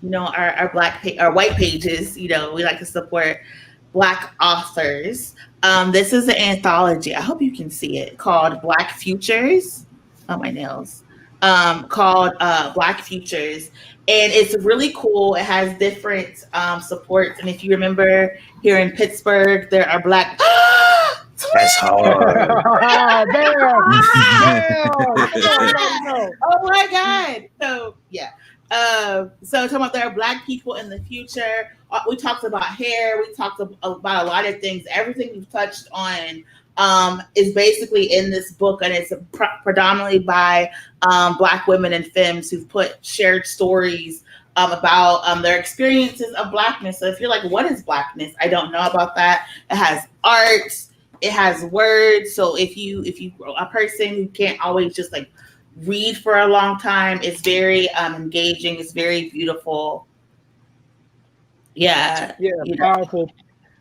you know, our white pages, you know, we like to support Black authors. This is an anthology. I hope you can see it, called Black Futures. Oh, my nails. Called Black Futures. And it's really cool. It has different supports. And if you remember, here in Pittsburgh, there are Black... That's hard. Oh my God. So yeah. So talking about there are Black people in the future. We talked about hair. We talked about a lot of things. Everything we've touched on is basically in this book, and it's predominantly by Black women and femmes who've shared stories about their experiences of Blackness. So if you're like, what is Blackness? I don't know about that. It has art. It has words. So if you a person who can't always just like read for a long time, it's very engaging. It's very beautiful. Yeah. Yeah.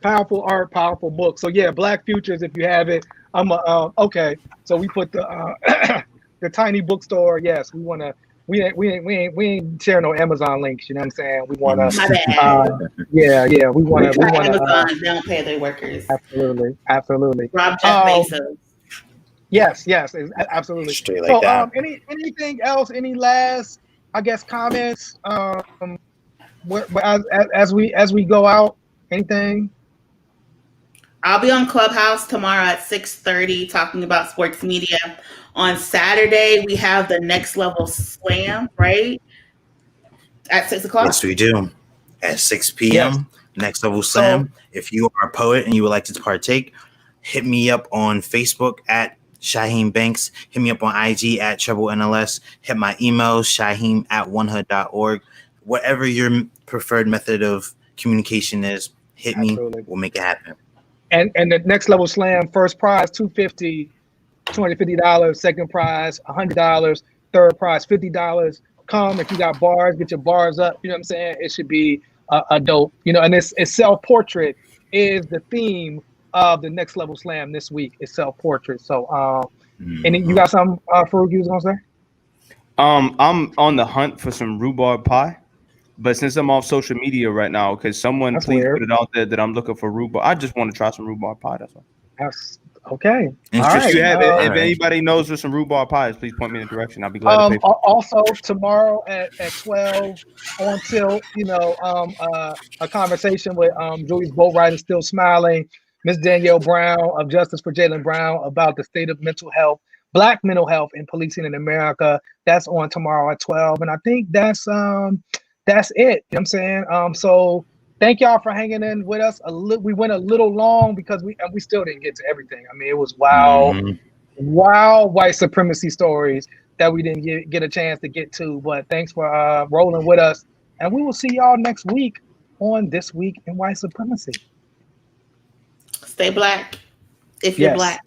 Powerful art, powerful book. So yeah, Black Futures. If you have it, okay. So we put the the tiny bookstore. Yes, we want to. We ain't sharing no Amazon links. You know what I'm saying? We want to. Yeah. We want to. Amazon. They don't pay their workers. Absolutely. Rob Jeff Bezos. Yes, absolutely. Straight like that. Anything else? Any last, I guess, comments? As we go out, anything? I'll be on Clubhouse tomorrow at 6:30 talking about sports media. On Saturday, we have the Next Level Slam, right? At 6 o'clock? Yes, we do. At 6 p.m., yes. Next Level Slam. If you are a poet and you would like to partake, hit me up on Facebook at Shaheem Banks. Hit me up on IG at TrebleNLS. Hit my email, shaheem@onehood.org. Whatever your preferred method of communication is, hit me. We'll make it happen. And the Next Level Slam, first prize $250, second prize $100, third prize $50. Come if you got bars, get your bars up. You know what I'm saying? It should be a dope. You know, and it's self-portrait is the theme of the Next Level Slam this week. It's self-portrait. So, and you got something, Farouk, you was gonna say? I'm on the hunt for some rhubarb pie. But since I'm off social media right now, because someone please put it out there that I'm looking for rhubarb. I just want to try some rhubarb pie. That's all. Okay. All If you have, if right. anybody knows where some rhubarb pie is, please point me in the direction. I'll be glad to pay for it. Also tomorrow at 12 until a conversation with Julie's Boatwright Still Smiling, Miss Danielle Brown of Justice for Jaylen Brown about the state of mental health, Black mental health and policing in America. That's on tomorrow at 12. And I think that's it. You know what I'm saying? So thank y'all for hanging in with us. We went a little long because we still didn't get to everything. I mean, it was wild white supremacy stories that we didn't get a chance to get to. But thanks for rolling with us. And we will see y'all next week on This Week in White Supremacy. Stay black if you're black.